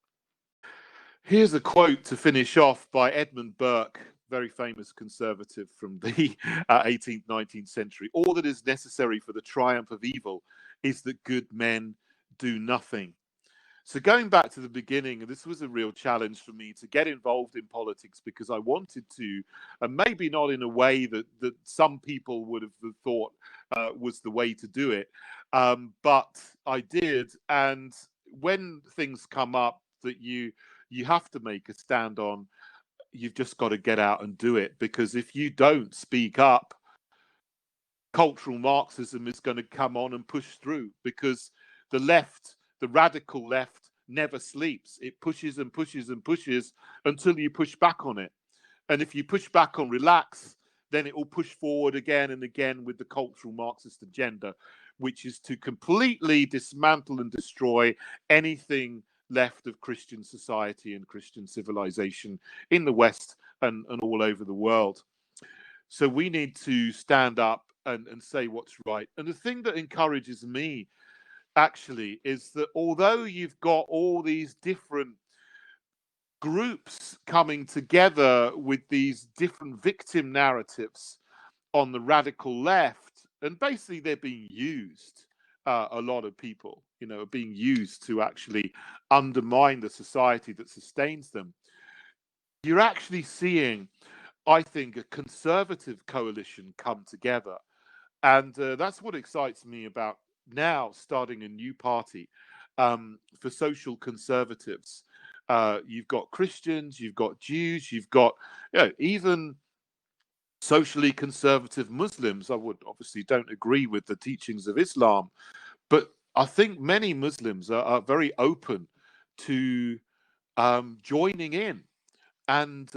Here's a quote to finish off by Edmund Burke, very famous conservative from the 18th, 19th century. All that is necessary for the triumph of evil is that good men do nothing. So going back to the beginning, and this was a real challenge for me to get involved in politics because I wanted to, and maybe not in a way that some people would have thought was the way to do it, but I did. And when things come up that you have to make a stand on, you've just got to get out and do it, because if you don't speak up, cultural Marxism is going to come on and push through, because the left, the radical left, never sleeps. It pushes and pushes and pushes until you push back on it. And if you push back on relax, then it will push forward again and again with the cultural Marxist agenda, which is to completely dismantle and destroy anything left of Christian society and Christian civilization in the West and all over the world. So we need to stand up and say what's right. And the thing that encourages me actually is that although you've got all these different groups coming together with these different victim narratives on the radical left, and basically they're being used, a lot of people, are being used to actually undermine the society that sustains them. You're actually seeing, I think, a conservative coalition come together. And that's what excites me about now starting a new party for social conservatives. You've got Christians, you've got Jews, you've got even socially conservative Muslims. I would obviously don't agree with the teachings of Islam, but I think many Muslims are very open to joining in. And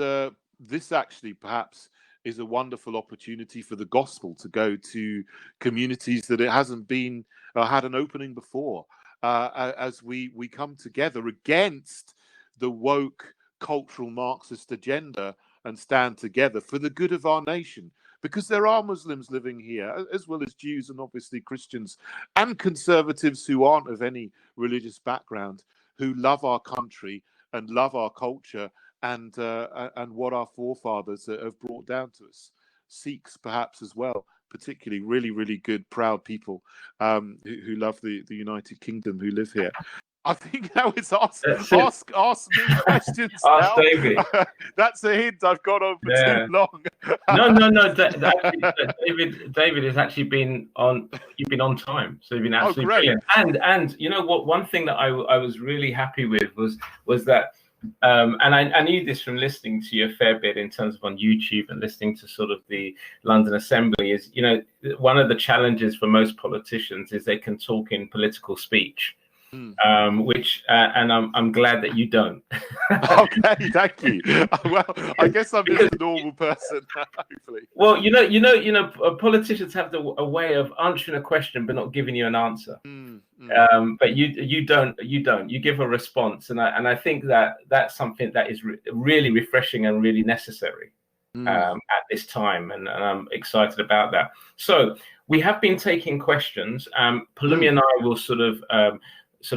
this actually perhaps is a wonderful opportunity for the gospel to go to communities that it hasn't been had an opening before, as we come together against the woke cultural Marxist agenda and stand together for the good of our nation. Because there are Muslims living here, as well as Jews and obviously Christians and conservatives who aren't of any religious background, who love our country and love our culture and what our forefathers have brought down to us. Sikhs, perhaps as well, particularly really, really good, proud people who love the United Kingdom, who live here. I think now it's ask me questions Ask now. David. That's a hint. I've gone on for too long. No. David has actually been on. You've been on time, so you've been absolutely brilliant. And you know what? One thing that I was really happy with was that, and I knew this from listening to you a fair bit in terms of on YouTube and listening to sort of the London Assembly. Is, you know, one of the challenges for most politicians is they can talk in political speech. Which and I'm glad that you don't. Okay, thank you. Well, I guess I'm just a normal person, hopefully. Well, you know, politicians have a way of answering a question but not giving you an answer. But you don't. You give a response, and I think that's something that is really refreshing and really necessary at this time, and I'm excited about that. So we have been taking questions. Palumi and I will sort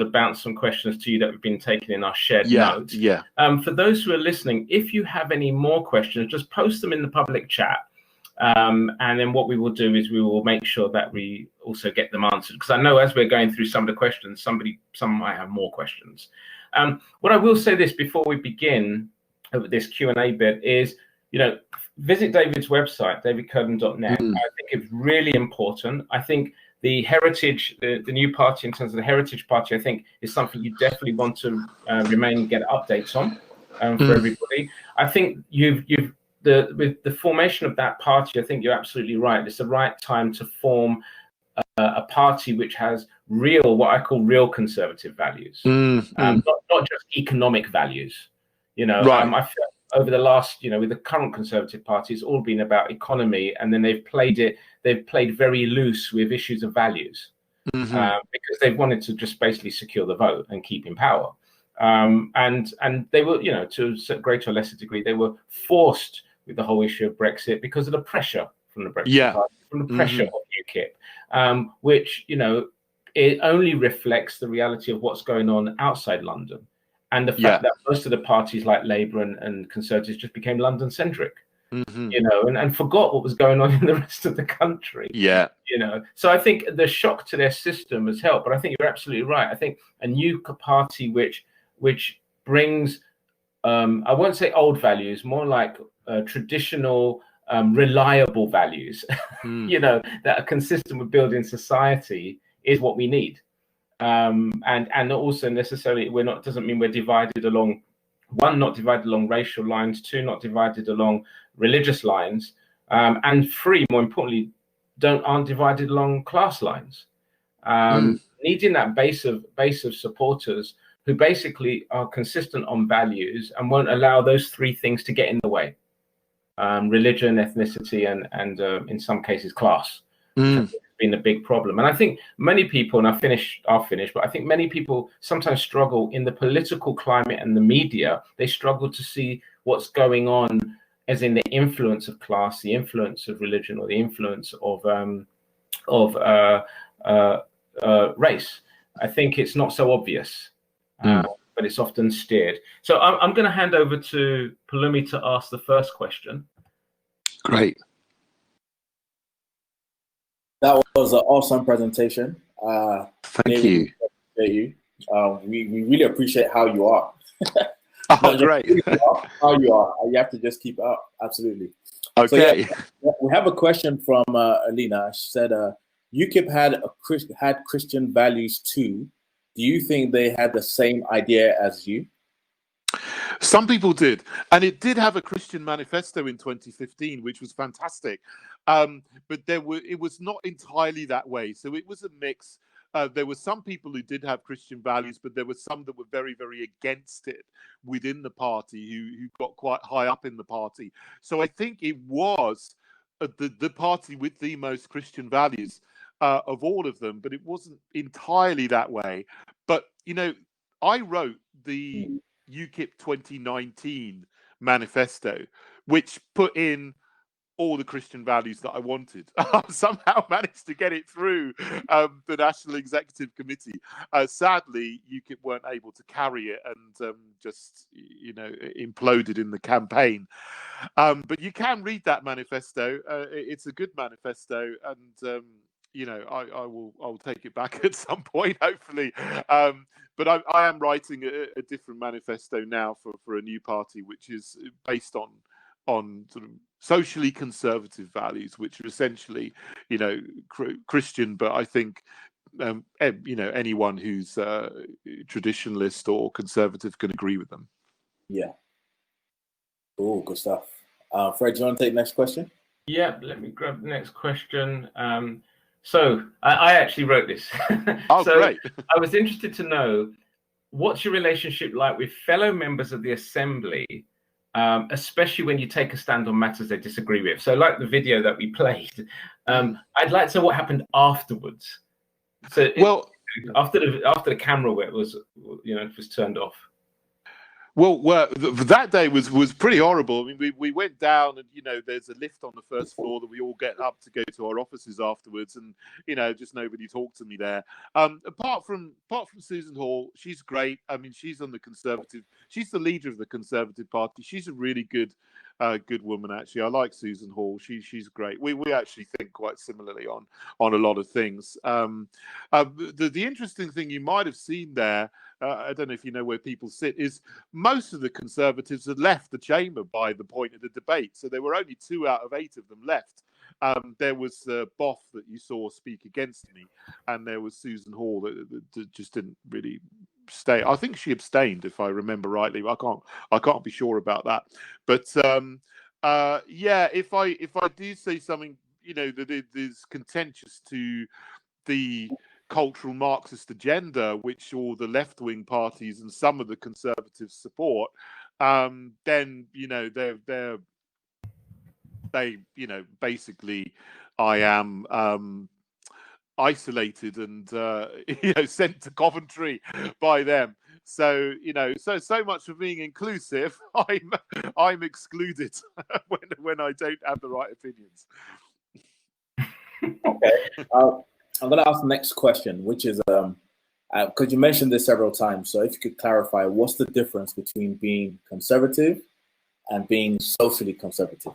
of bounce some questions to you that we've been taking in our shared notes. Yeah. For those who are listening, if you have any more questions, just post them in the public chat. And then what we will do is we will make sure that we also get them answered. Because I know as we're going through some of the questions, some might have more questions. What I will say this before we begin this Q&A bit is, you know, visit David's website, davidkurten.net. I think it's really important. I think the heritage, the new party in terms of the Heritage Party, I think is something you definitely want to remain and get updates on for everybody. I think with the formation of that party, I think you're absolutely right. It's the right time to form a party which has what I call real conservative values, not just economic values. You know, I feel over the last, you know, with the current Conservative Party, it's all been about economy, and then they've played very loose with issues of values because they've wanted to just basically secure the vote and keep in power. And they were, you know, to a greater or lesser degree, they were forced with the whole issue of Brexit because of the pressure from the Brexit Party, from the pressure of UKIP, which, you know, it only reflects the reality of what's going on outside London. And the fact that most of the parties like Labour and Conservatives just became London-centric, you know, and forgot what was going on in the rest of the country. You know, so I think the shock to their system has helped. But I think you're absolutely right. I think a new party which brings, I won't say old values, more like traditional, reliable values, you know, that are consistent with building society is what we need. And also necessarily doesn't mean we're divided along, one, not divided along racial lines, two, not divided along religious lines, and three, more importantly, aren't divided along class lines. Needing that base of supporters who basically are consistent on values and won't allow those three things to get in the way: religion, ethnicity, and in some cases class. Been a big problem. And I think many people, and I'll finish, but I think many people sometimes struggle in the political climate and the media. They struggle to see what's going on, as in the influence of class, the influence of religion, or the influence of race. I think it's not so obvious, but it's often steered. So I'm going to hand over to Palumi to ask the first question. Great. That was an awesome presentation. Thank you. We really appreciate how you are. Great. How you are. You have to just keep up. Absolutely. Okay. So, we have a question from Alina. She said, UKIP had Christian values too. Do you think they had the same idea as you? Some people did, and it did have a Christian manifesto in 2015, which was fantastic. But it was not entirely that way. So it was a mix There were some people who did have Christian values, but there were some that were very, very against it within the party, who got quite high up in the party. So I think it was the party with the most Christian values of all of them, but it wasn't entirely that way. But, I wrote the UKIP 2019 manifesto, which put in all the Christian values that I wanted. Somehow managed to get it through the National Executive Committee. Sadly, UKIP weren't able to carry it and just, imploded in the campaign. But you can read that manifesto. It's a good manifesto, and I'll take it back at some point, hopefully. But I am writing a different manifesto now for a new party, which is based on sort of socially conservative values, which are essentially, Christian, but I think, anyone who's traditionalist or conservative can agree with them. Yeah. Oh, good stuff. Fred, do you want to take the next question? Yeah, let me grab the next question. So I actually wrote this. Oh, so great. I was interested to know, what's your relationship like with fellow members of the Assembly, especially when you take a stand on matters they disagree with? So like the video that we played, I'd like to know what happened afterwards. So after the camera was turned off. Well, that day was pretty horrible. I mean, we went down, and there's a lift on the first floor that we all get up to go to our offices afterwards, and just nobody talked to me there. Apart from Susan Hall, she's great. I mean, she's on the Conservative. She's the leader of the Conservative Party. She's a really good woman, actually. I like Susan Hall. She's great. We actually think quite similarly on a lot of things. The interesting thing you might have seen there, I don't know if you know where people sit, is most of the Conservatives had left the chamber by the point of the debate. So there were only 2 out of 8 of them left. There was Boff that you saw speak against me, and there was Susan Hall that just didn't really stay. I think she abstained, if I remember rightly. I can't be sure about that. But if I do say something, that is contentious to the cultural Marxist agenda, which all the left-wing parties and some of the Conservatives support, then basically I am isolated and sent to Coventry by them. So so much for being inclusive. I'm excluded when I don't have the right opinions. Okay. I'm going to ask the next question, which is, because you mentioned this several times, so if you could clarify, what's the difference between being conservative and being socially conservative?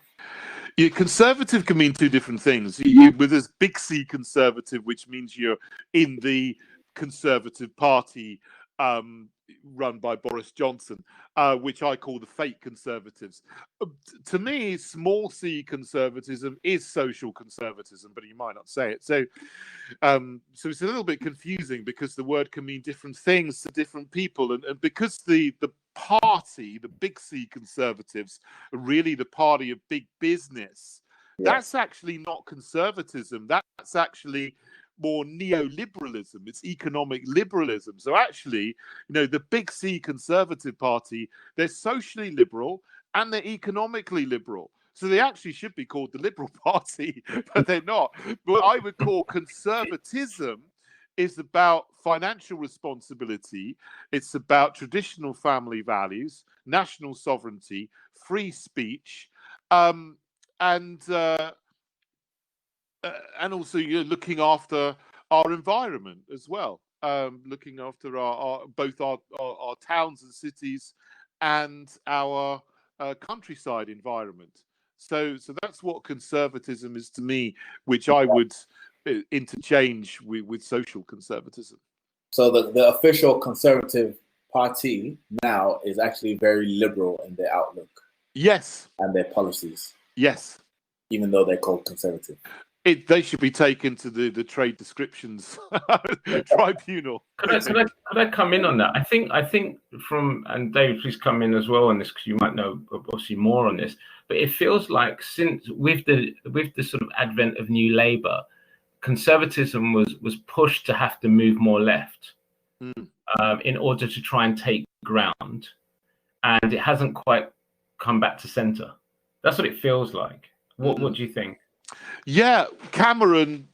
Yeah, conservative can mean 2 different things. With this big C conservative, which means you're in the Conservative Party, run by Boris Johnson, which I call the fake conservatives. To me, small c conservatism is social conservatism, but you might not say it. So it's a little bit confusing because the word can mean different things to different people, and because the party, the big C conservatives, are really the party of big business. Yeah. That's actually not conservatism. That's actually more neoliberalism. It's economic liberalism. So actually, the big C Conservative Party, they're socially liberal and they're economically liberal. So they actually should be called the Liberal Party, but they're not. What I would call conservatism is about financial responsibility. It's about traditional family values, national sovereignty, free speech, and also you're looking after our environment as well, looking after both our towns and cities and our countryside environment. So that's what conservatism is to me, which I would interchange with social conservatism. So the official Conservative Party now is actually very liberal in their outlook. Yes. And their policies. Yes. Even though they're called conservative. They should be taken to the trade descriptions tribunal. Could I come in on that? I think and David, please come in as well on this, because you might know obviously more on this. But it feels like since with the sort of advent of New Labour, conservatism was pushed to have to move more left Mm. in order to try and take ground, and it hasn't quite come back to center. That's what it feels like. What do you think? Yeah, Cameron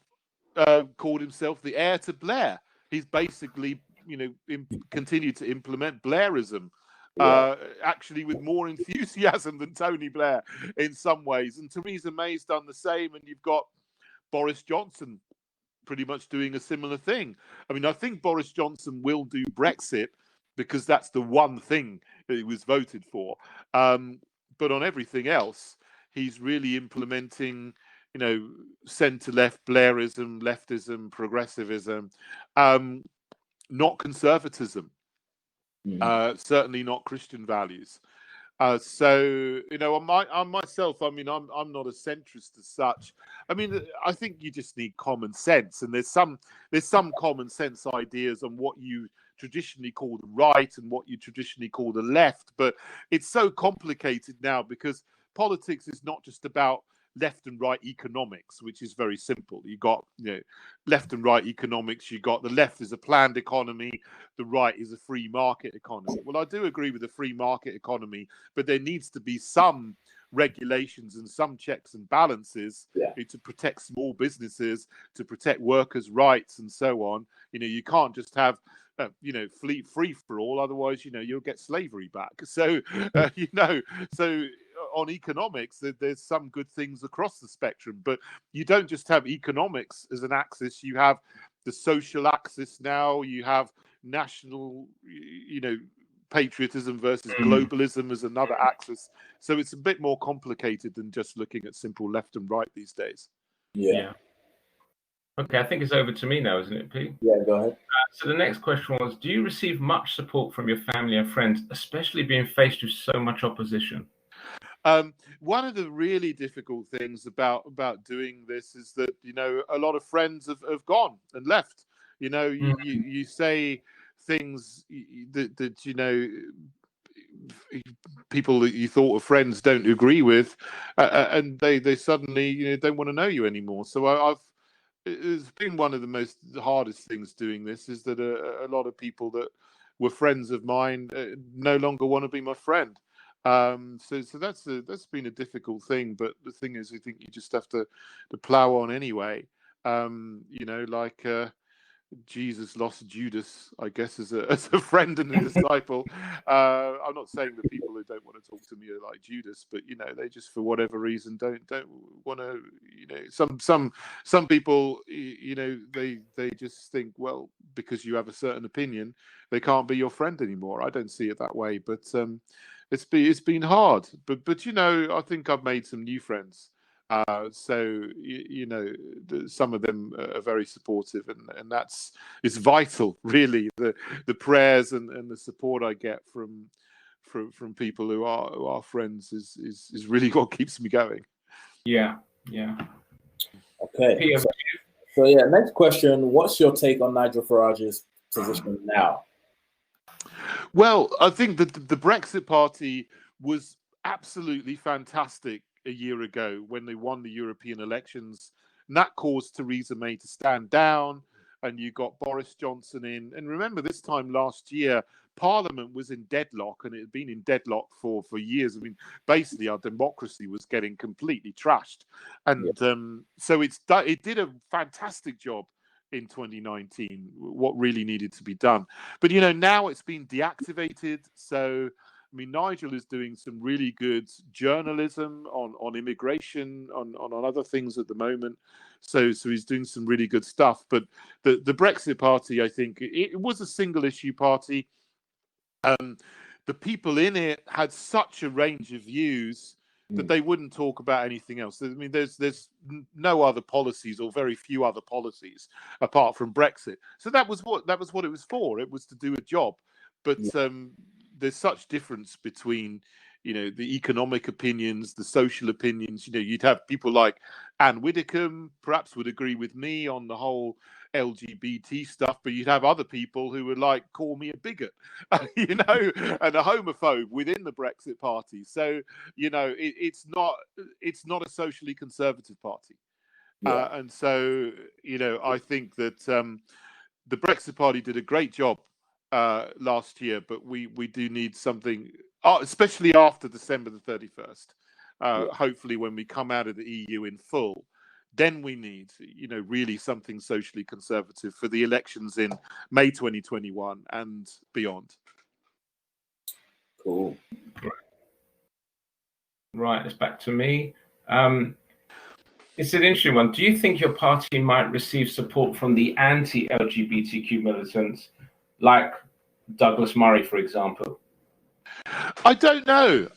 called himself the heir to Blair. He's basically, continued to implement Blairism, actually with more enthusiasm than Tony Blair in some ways. And Theresa May's done the same, and you've got Boris Johnson pretty much doing a similar thing. I mean, I think Boris Johnson will do Brexit because that's the one thing that he was voted for. But on everything else, he's really implementing, centre-left Blairism, leftism, progressivism, not conservatism, certainly not Christian values. So, on myself, I mean, I'm not a centrist as such. I mean, I think you just need common sense, and there's some common sense ideas on what you traditionally call the right and what you traditionally call the left. But it's so complicated now because politics is not just about left and right economics, which is very simple. You got left and right economics. You got the left is a planned economy, the right is a free market economy. Well, I do agree with the free market economy, but there needs to be some regulations and some checks and balances to protect small businesses, to protect workers' rights, and so on. You can't just have free for all, otherwise you'll get slavery back. So so on economics, there's some good things across the spectrum, but you don't just have economics as an axis. You have the social axis now. You have national, patriotism versus globalism as another axis. So it's a bit more complicated than just looking at simple left and right these days. Yeah. Okay, I think it's over to me now, isn't it, Pete? Yeah, go ahead. So the next question was, do you receive much support from your family and friends, especially being faced with so much opposition? One of the really difficult things about doing this is that a lot of friends have gone and left. You say things that people that you thought were friends don't agree with, and they suddenly don't want to know you anymore. So it's been one of the hardest things doing this, is that a lot of people that were friends of mine no longer want to be my friend. So that's been a difficult thing, but the thing is, I think you just have to plow on anyway. Like Jesus lost Judas, I guess, as a friend and a disciple. I'm not saying that people who don't want to talk to me are like Judas, but they just, for whatever reason, don't want to. Some people, they just think, well, because you have a certain opinion, they can't be your friend anymore. I don't see it that way, but it's been hard. But I think I've made some new friends. So some of them are very supportive, and it's vital, really. The prayers and the support I get from people who are friends is really what keeps me going. Yeah. Okay. So next question: what's your take on Nigel Farage's position now? Well, I think that the Brexit Party was absolutely fantastic a year ago when they won the European elections, and that caused Theresa May to stand down, and you got Boris Johnson in. And remember, this time last year, Parliament was in deadlock, and it had been in deadlock for years. I mean, basically, our democracy was getting completely trashed, and so it did a fantastic job in 2019, what really needed to be done. But now it's been deactivated, so I mean, Nigel is doing some really good journalism on immigration, on other things at the moment. So he's doing some really good stuff. But the Brexit Party, I think, it was a single issue party. The people in it had such a range of views that they wouldn't talk about anything else. I mean, there's no other policies, or very few other policies apart from Brexit. So that was what it was for. It was to do a job. But there's such difference between, the economic opinions, the social opinions. You'd have people like Anne Widdecombe, perhaps would agree with me on the whole LGBT stuff, but you'd have other people who would call me a bigot, and a homophobe within the Brexit Party. So, it's not a socially conservative party. Yeah. And so, I think that the Brexit Party did a great job last year, but we do need something, especially after December the 31st. Hopefully, when we come out of the EU in full, then we need, really something socially conservative for the elections in May 2021 and beyond. Cool. Right, it's back to me. It's an interesting one. Do you think your party might receive support from the anti-LGBTQ militants, like Douglas Murray, for example? I don't know.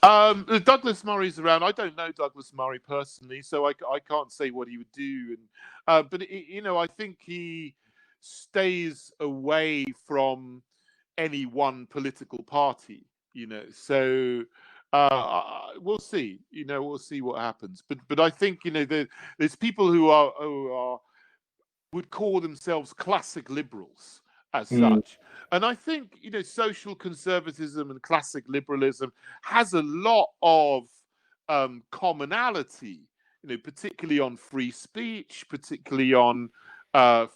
Douglas Murray's around. I don't know Douglas Murray personally, so I can't say what he would do. But I think he stays away from any one political party. So we'll see. We'll see what happens. But I think there's people who would call themselves classic liberals as such. And I think, social conservatism and classic liberalism has a lot of commonality, particularly on free speech, particularly on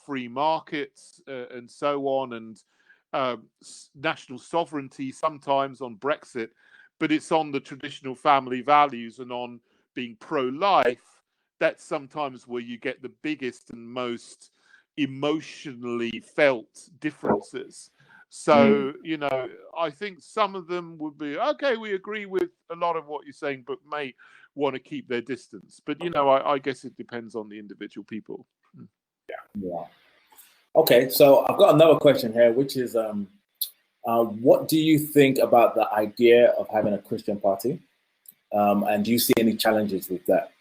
free markets and so on, and national sovereignty, sometimes on Brexit, but it's on the traditional family values and on being pro-life. That's sometimes where you get the biggest and most emotionally felt differences. So, I think some of them would be, okay, we agree with a lot of what you're saying, but may want to keep their distance. But, I guess it depends on the individual people. Yeah. Okay, so I've got another question here, which is, what do you think about the idea of having a Christian party? And do you see any challenges with that?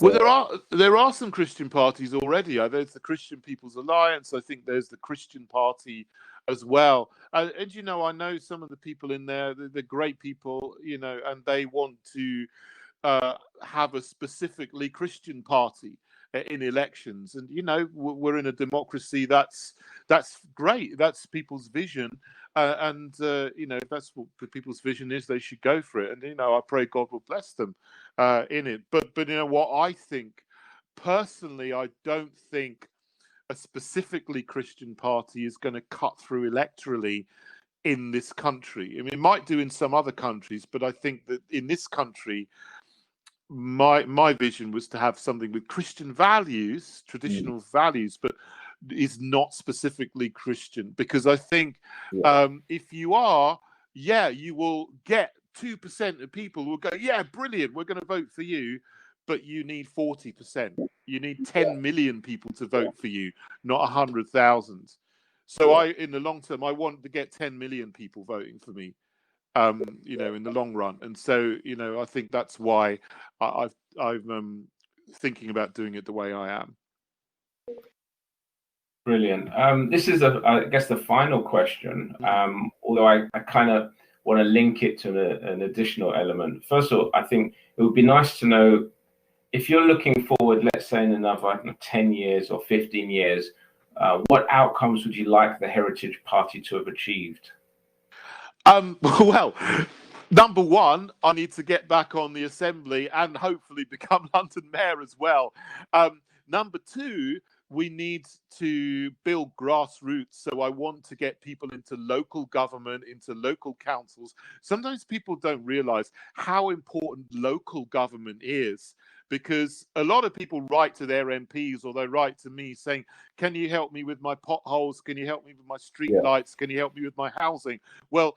Well, there are some Christian parties already. There's the Christian People's Alliance. I think there's the Christian Party as well. And I know some of the people in there. They're great people, and they want to have a specifically Christian party in elections. And we're in a democracy. That's great. That's people's vision. And if that's what people's vision is, they should go for it. And I pray God will bless them in it. But what I think personally, I don't think a specifically Christian party is going to cut through electorally in this country. I mean, it might do in some other countries, but I think that in this country, my vision was to have something with Christian values, traditional values, but is not specifically Christian, because I think if you are, you will get 2% of people who will go, yeah, brilliant, we're going to vote for you, but you need 40%. You need 10 million people to vote for you, not 100,000. So in the long term, I want to get 10 million people voting for me. In the long run, and so I think that's why I'm thinking about doing it the way I am. Brilliant. This is, I guess, the final question. Although I kind of want to link it to an additional element. First of all, I think it would be nice to know if you're looking forward, let's say in another 10 years or 15 years, what outcomes would you like the Heritage Party to have achieved? Well, number one, I need to get back on the assembly and hopefully become London mayor as well. Number two, we need to build grassroots. So I want to get people into local government, into local councils. Sometimes people don't realize how important local government is, because a lot of people write to their MPs or they write to me saying, can you help me with my potholes? Can you help me with my street lights? Can you help me with my housing? Well,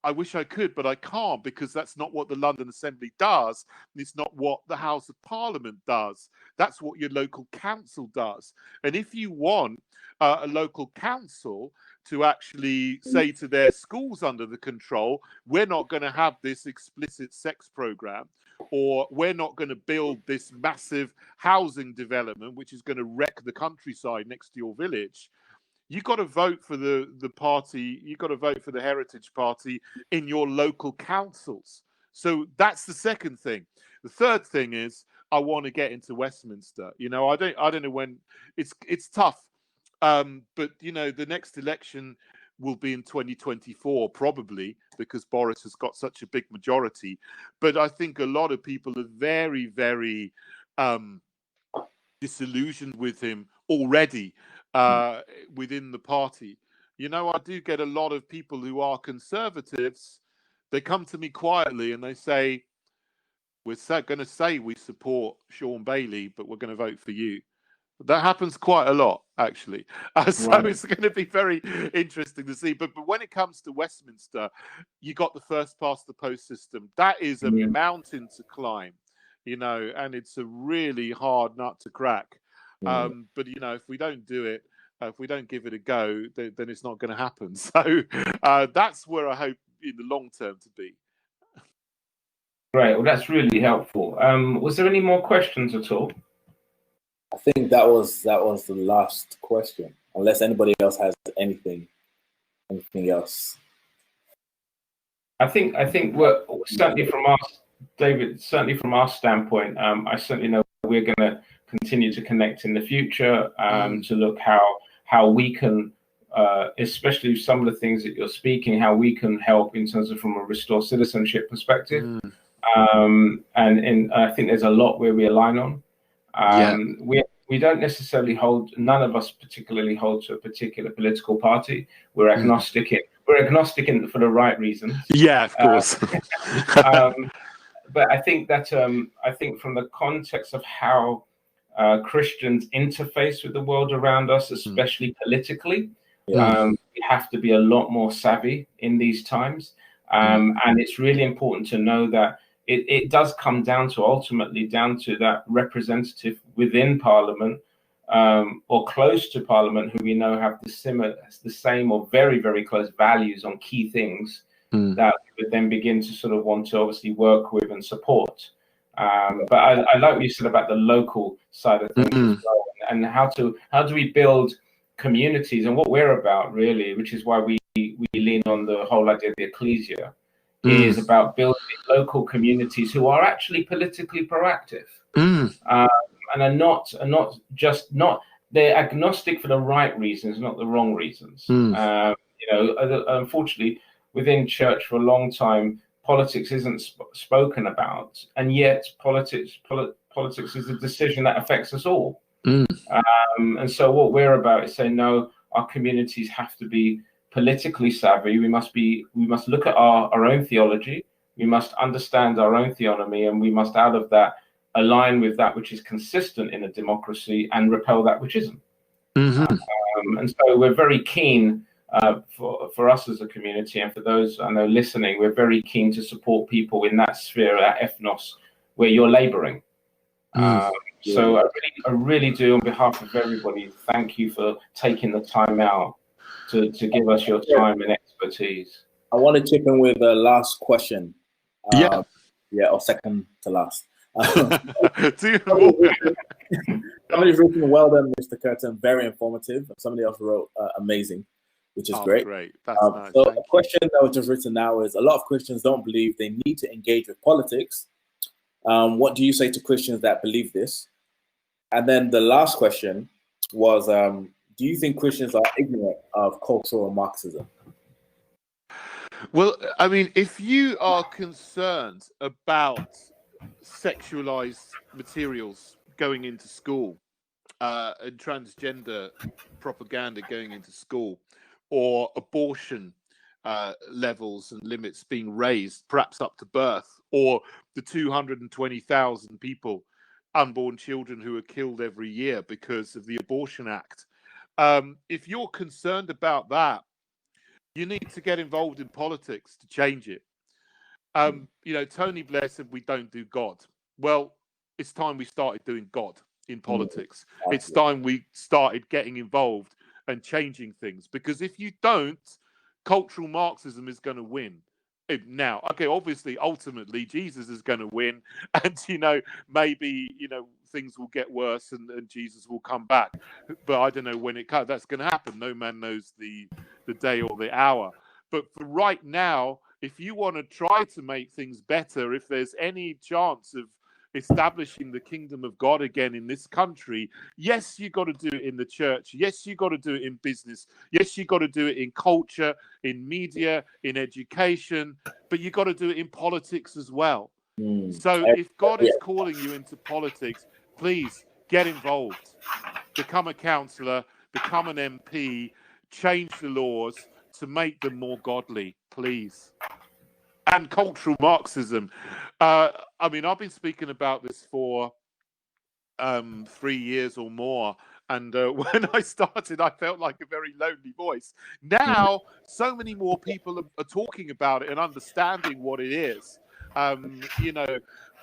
I wish I could, but I can't, because that's not what the London Assembly does. It's not what the House of Parliament does. That's what your local council does. And if you want a local council to actually say to their schools under the control, we're not going to have this explicit sex program, or we're not going to build this massive housing development, which is going to wreck the countryside next to your village, you've got to vote for the party. You've got to vote for the Heritage Party in your local councils. So that's the second thing. The third thing is I want to get into Westminster. I don't know when. It's tough, but the next election will be in 2024 probably, because Boris has got such a big majority. But I think a lot of people are very, very disillusioned with him already within the party. You know, I do get a lot of people who are conservatives. They come to me quietly and they say, we're going to say we support Sean Bailey, but we're going to vote for you. That happens quite a lot, actually. So Right. it's going to be very interesting to see. But when it comes to Westminster, you got the first past the post system. That is a mountain to climb, you know, and it's a really hard nut to crack. But, you know, if we don't do it, if we don't give it a go, then it's not going to happen. So that's where I hope in the long term to be. Great. Well, that's really helpful. Was there any more questions at all? I think that was the last question, unless anybody else has anything else. I think we're certainly from our David, certainly from our standpoint, I certainly know we're going to continue to connect in the future to look how we can, especially some of the things that you're speaking, how we can help in terms of from a restore citizenship perspective. And I think there's a lot where we align on. We don't necessarily none of us particularly hold to a particular political party. We're agnostic for the right reasons. Yeah, of course. But I think that from the context of how Christians interface with the world around us, especially politically, we have to be a lot more savvy in these times. And it's really important to know that it does come ultimately down to that representative within Parliament or close to Parliament who we know have the same or very, very close values on key things that we would then begin to sort of want to obviously work with and support. But I like what you said about the local side of things as well, and how do we build communities, and what we're about really, which is why we lean on the whole idea of the ecclesia, is about building local communities who are actually politically proactive and are not they're agnostic for the right reasons, not the wrong reasons. You know, unfortunately, within church for a long time, politics isn't spoken about, and yet politics is a decision that affects us all. And so what we're about is saying, no, our communities have to be politically savvy. We must look at our own theology. We must understand our own theonomy, and we must out of that align with that which is consistent in a democracy and repel that which isn't. And so we're very keen for us as a community, and for those I know listening, we're very keen to support people in that sphere, that ethnos, where you're laboring. So I really do, on behalf of everybody, thank you for taking the time out to give us your time and expertise. I want to chip in with the last question. Or second to last. Somebody's written, well done, Mr. Kurten, very informative. Somebody else wrote, amazing, which is great. That's nice. So a question that was just written now is, a lot of Christians don't believe they need to engage with politics. What do you say to Christians that believe this? And then the last question was, do you think Christians are ignorant of cultural Marxism? Well, I mean, if you are concerned about sexualized materials going into school and transgender propaganda going into school, or abortion levels and limits being raised, perhaps up to birth, or the 220,000 people, unborn children who are killed every year because of the Abortion Act. If you're concerned about that, you need to get involved in politics to change it. You know, Tony Blair said we don't do God. Well, it's time we started doing God in politics. It's time we started getting involved and changing things, because if you don't, cultural Marxism is going to win. Now, okay, obviously, ultimately, Jesus is going to win, and, you know, maybe, you know, things will get worse and Jesus will come back. But I don't know when that's going to happen. No man knows the day or the hour. But for right now, if you want to try to make things better, if there's any chance of establishing the kingdom of God again in this country, yes, you got to do it in the church. Yes, you got to do it in business. Yes, you got to do it in culture, in media, in education, but you got to do it in politics as well. So if God is calling you into politics, please get involved, become a councillor, become an MP, change the laws to make them more godly, please. And cultural Marxism. I mean, I've been speaking about this for 3 years or more. And when I started, I felt like a very lonely voice. Now, so many more people are talking about it and understanding what it is. You know,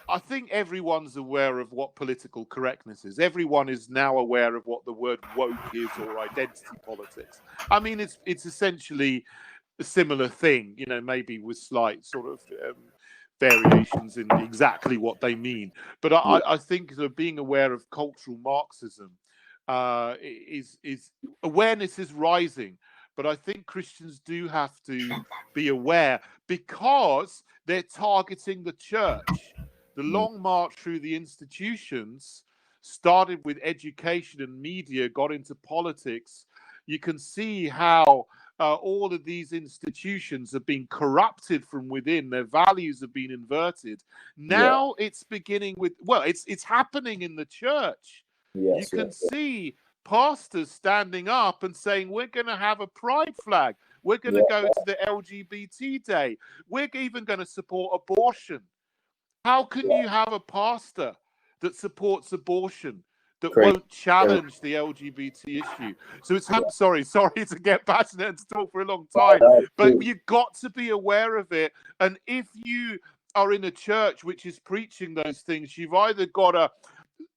I think everyone's aware of what political correctness is. Everyone is now aware of what the word woke is, or identity politics. I mean, it's essentially a similar thing, you know, maybe with slight sort of variations in exactly what they mean. But I think that being aware of cultural Marxism is awareness is rising. But I think Christians do have to be aware, because they're targeting the church. The long march through the institutions started with education and media, got into politics. You can see how all of these institutions have been corrupted from within. Their values have been inverted. Now it's beginning with, well, it's happening in the church. You can see pastors standing up and saying, we're going to have a pride flag. We're going to go to the LGBT day. We're even going to support abortion. How can you have a pastor that supports abortion, that won't challenge the LGBT issue? So it's sorry to get passionate and to talk for a long time, but you've got to be aware of it. And if you are in a church which is preaching those things, you've either got to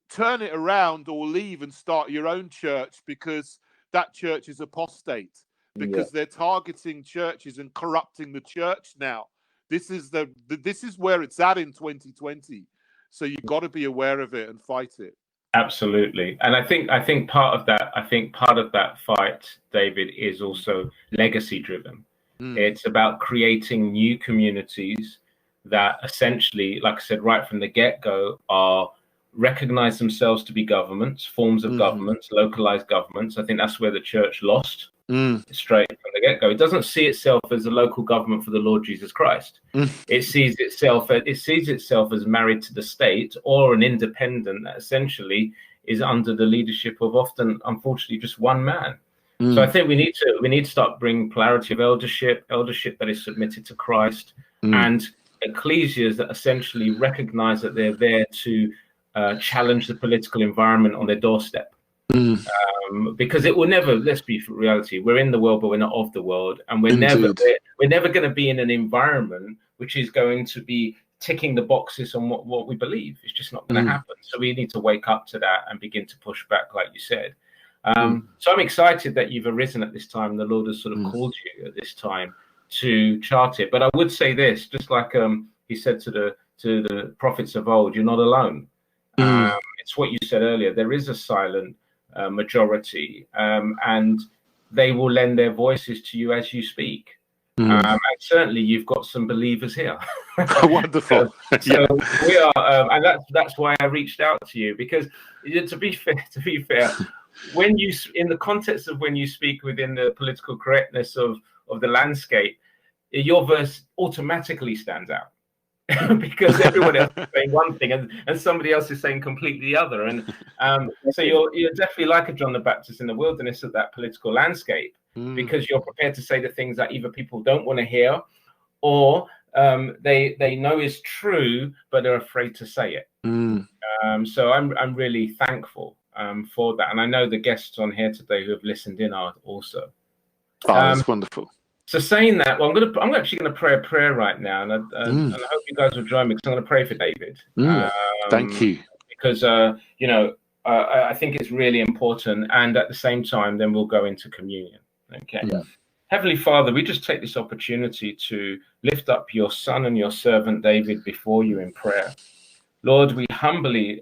turn it around or leave and start your own church, because that church is apostate, because they're targeting churches and corrupting the church now. This is where it's at in 2020. So you've got to be aware of it and fight it. Absolutely. And I think part of that fight, David, is also legacy driven. It's about creating new communities that essentially, like I said, right from the get-go, recognize themselves to be governments, forms of governments, localized governments. I think that's where the church lost straight from the get-go. It doesn't see itself as a local government for the Lord Jesus Christ. It sees itself as married to the state, or an independent that essentially is under the leadership of, often, unfortunately, just one man. So I think we need to start bringing clarity of eldership that is submitted to Christ, and ecclesias that essentially recognize that they're there to challenge the political environment on their doorstep. Because it will never, let's be for reality, we're in the world, but we're not of the world. And we're never going to be in an environment which is going to be ticking the boxes on what we believe. It's just not going to happen. So we need to wake up to that and begin to push back, like you said. So I'm excited that you've arisen at this time. The Lord has sort of called you at this time to chart it. But I would say this, just like he said to the prophets of old, you're not alone. It's what you said earlier. There is a silent majority, and they will lend their voices to you as you speak. And certainly you've got some believers here. Wonderful. So we are, and that's why I reached out to you, because to be fair, when you, in the context of when you speak within the political correctness of the landscape, your verse automatically stands out. Because everyone else is saying one thing and somebody else is saying completely the other, and so you're definitely like a John the Baptist in the wilderness of that political landscape, because you're prepared to say the things that either people don't want to hear, or they know is true but they're afraid to say it. So I'm really thankful for that, and I know the guests on here today who have listened in are also. That's wonderful. So saying that, well, I'm actually going to pray a prayer right now, and I hope you guys will join me, because I'm going to pray for David. Thank you. Because I think it's really important, and at the same time, then we'll go into communion. Okay. Heavenly Father, we just take this opportunity to lift up your son and your servant David before you in prayer. Lord, we humbly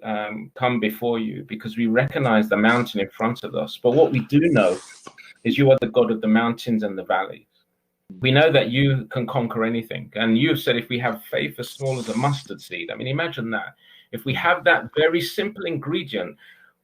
come before you because we recognize the mountain in front of us. But what we do know is you are the God of the mountains and the valleys. We know that you can conquer anything. And you have said if we have faith as small as a mustard seed, I mean, imagine that. If we have that very simple ingredient,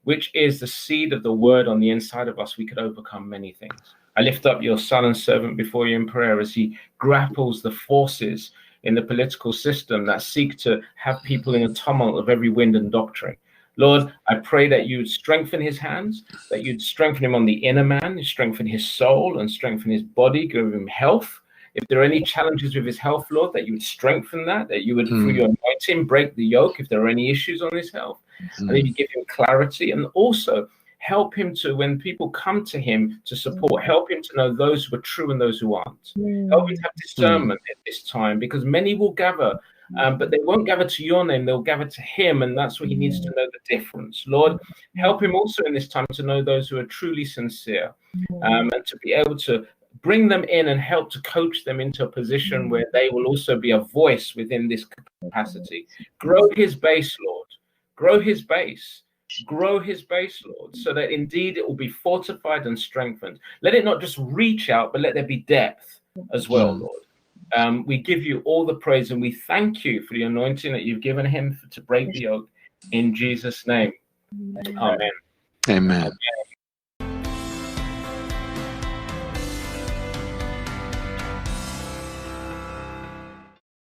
which is the seed of the word on the inside of us, we could overcome many things. I lift up your son and servant before you in prayer as he grapples the forces in the political system that seek to have people in a tumult of every wind and doctrine. Lord, I pray that you'd strengthen his hands, that you'd strengthen him on the inner man, strengthen his soul and strengthen his body, give him health. If there are any challenges with his health, Lord, that you would strengthen that you would, through your anointing, break the yoke if there are any issues on his health, and then you give him clarity, and also help him to, when people come to him to support, help him to know those who are true and those who aren't. Help him to have discernment at this time, because many will gather, but they won't gather to your name, they'll gather to him, and that's what he needs to know the difference. Lord, help him also in this time to know those who are truly sincere, and to be able to bring them in and help to coach them into a position where they will also be a voice within this capacity. Grow his base, Lord. Grow his base. Grow his base, Lord, so that indeed it will be fortified and strengthened. Let it not just reach out, but let there be depth as well, Lord. We give you all the praise, and we thank you for the anointing that you've given him to break the yoke. In Jesus' name, amen. Amen.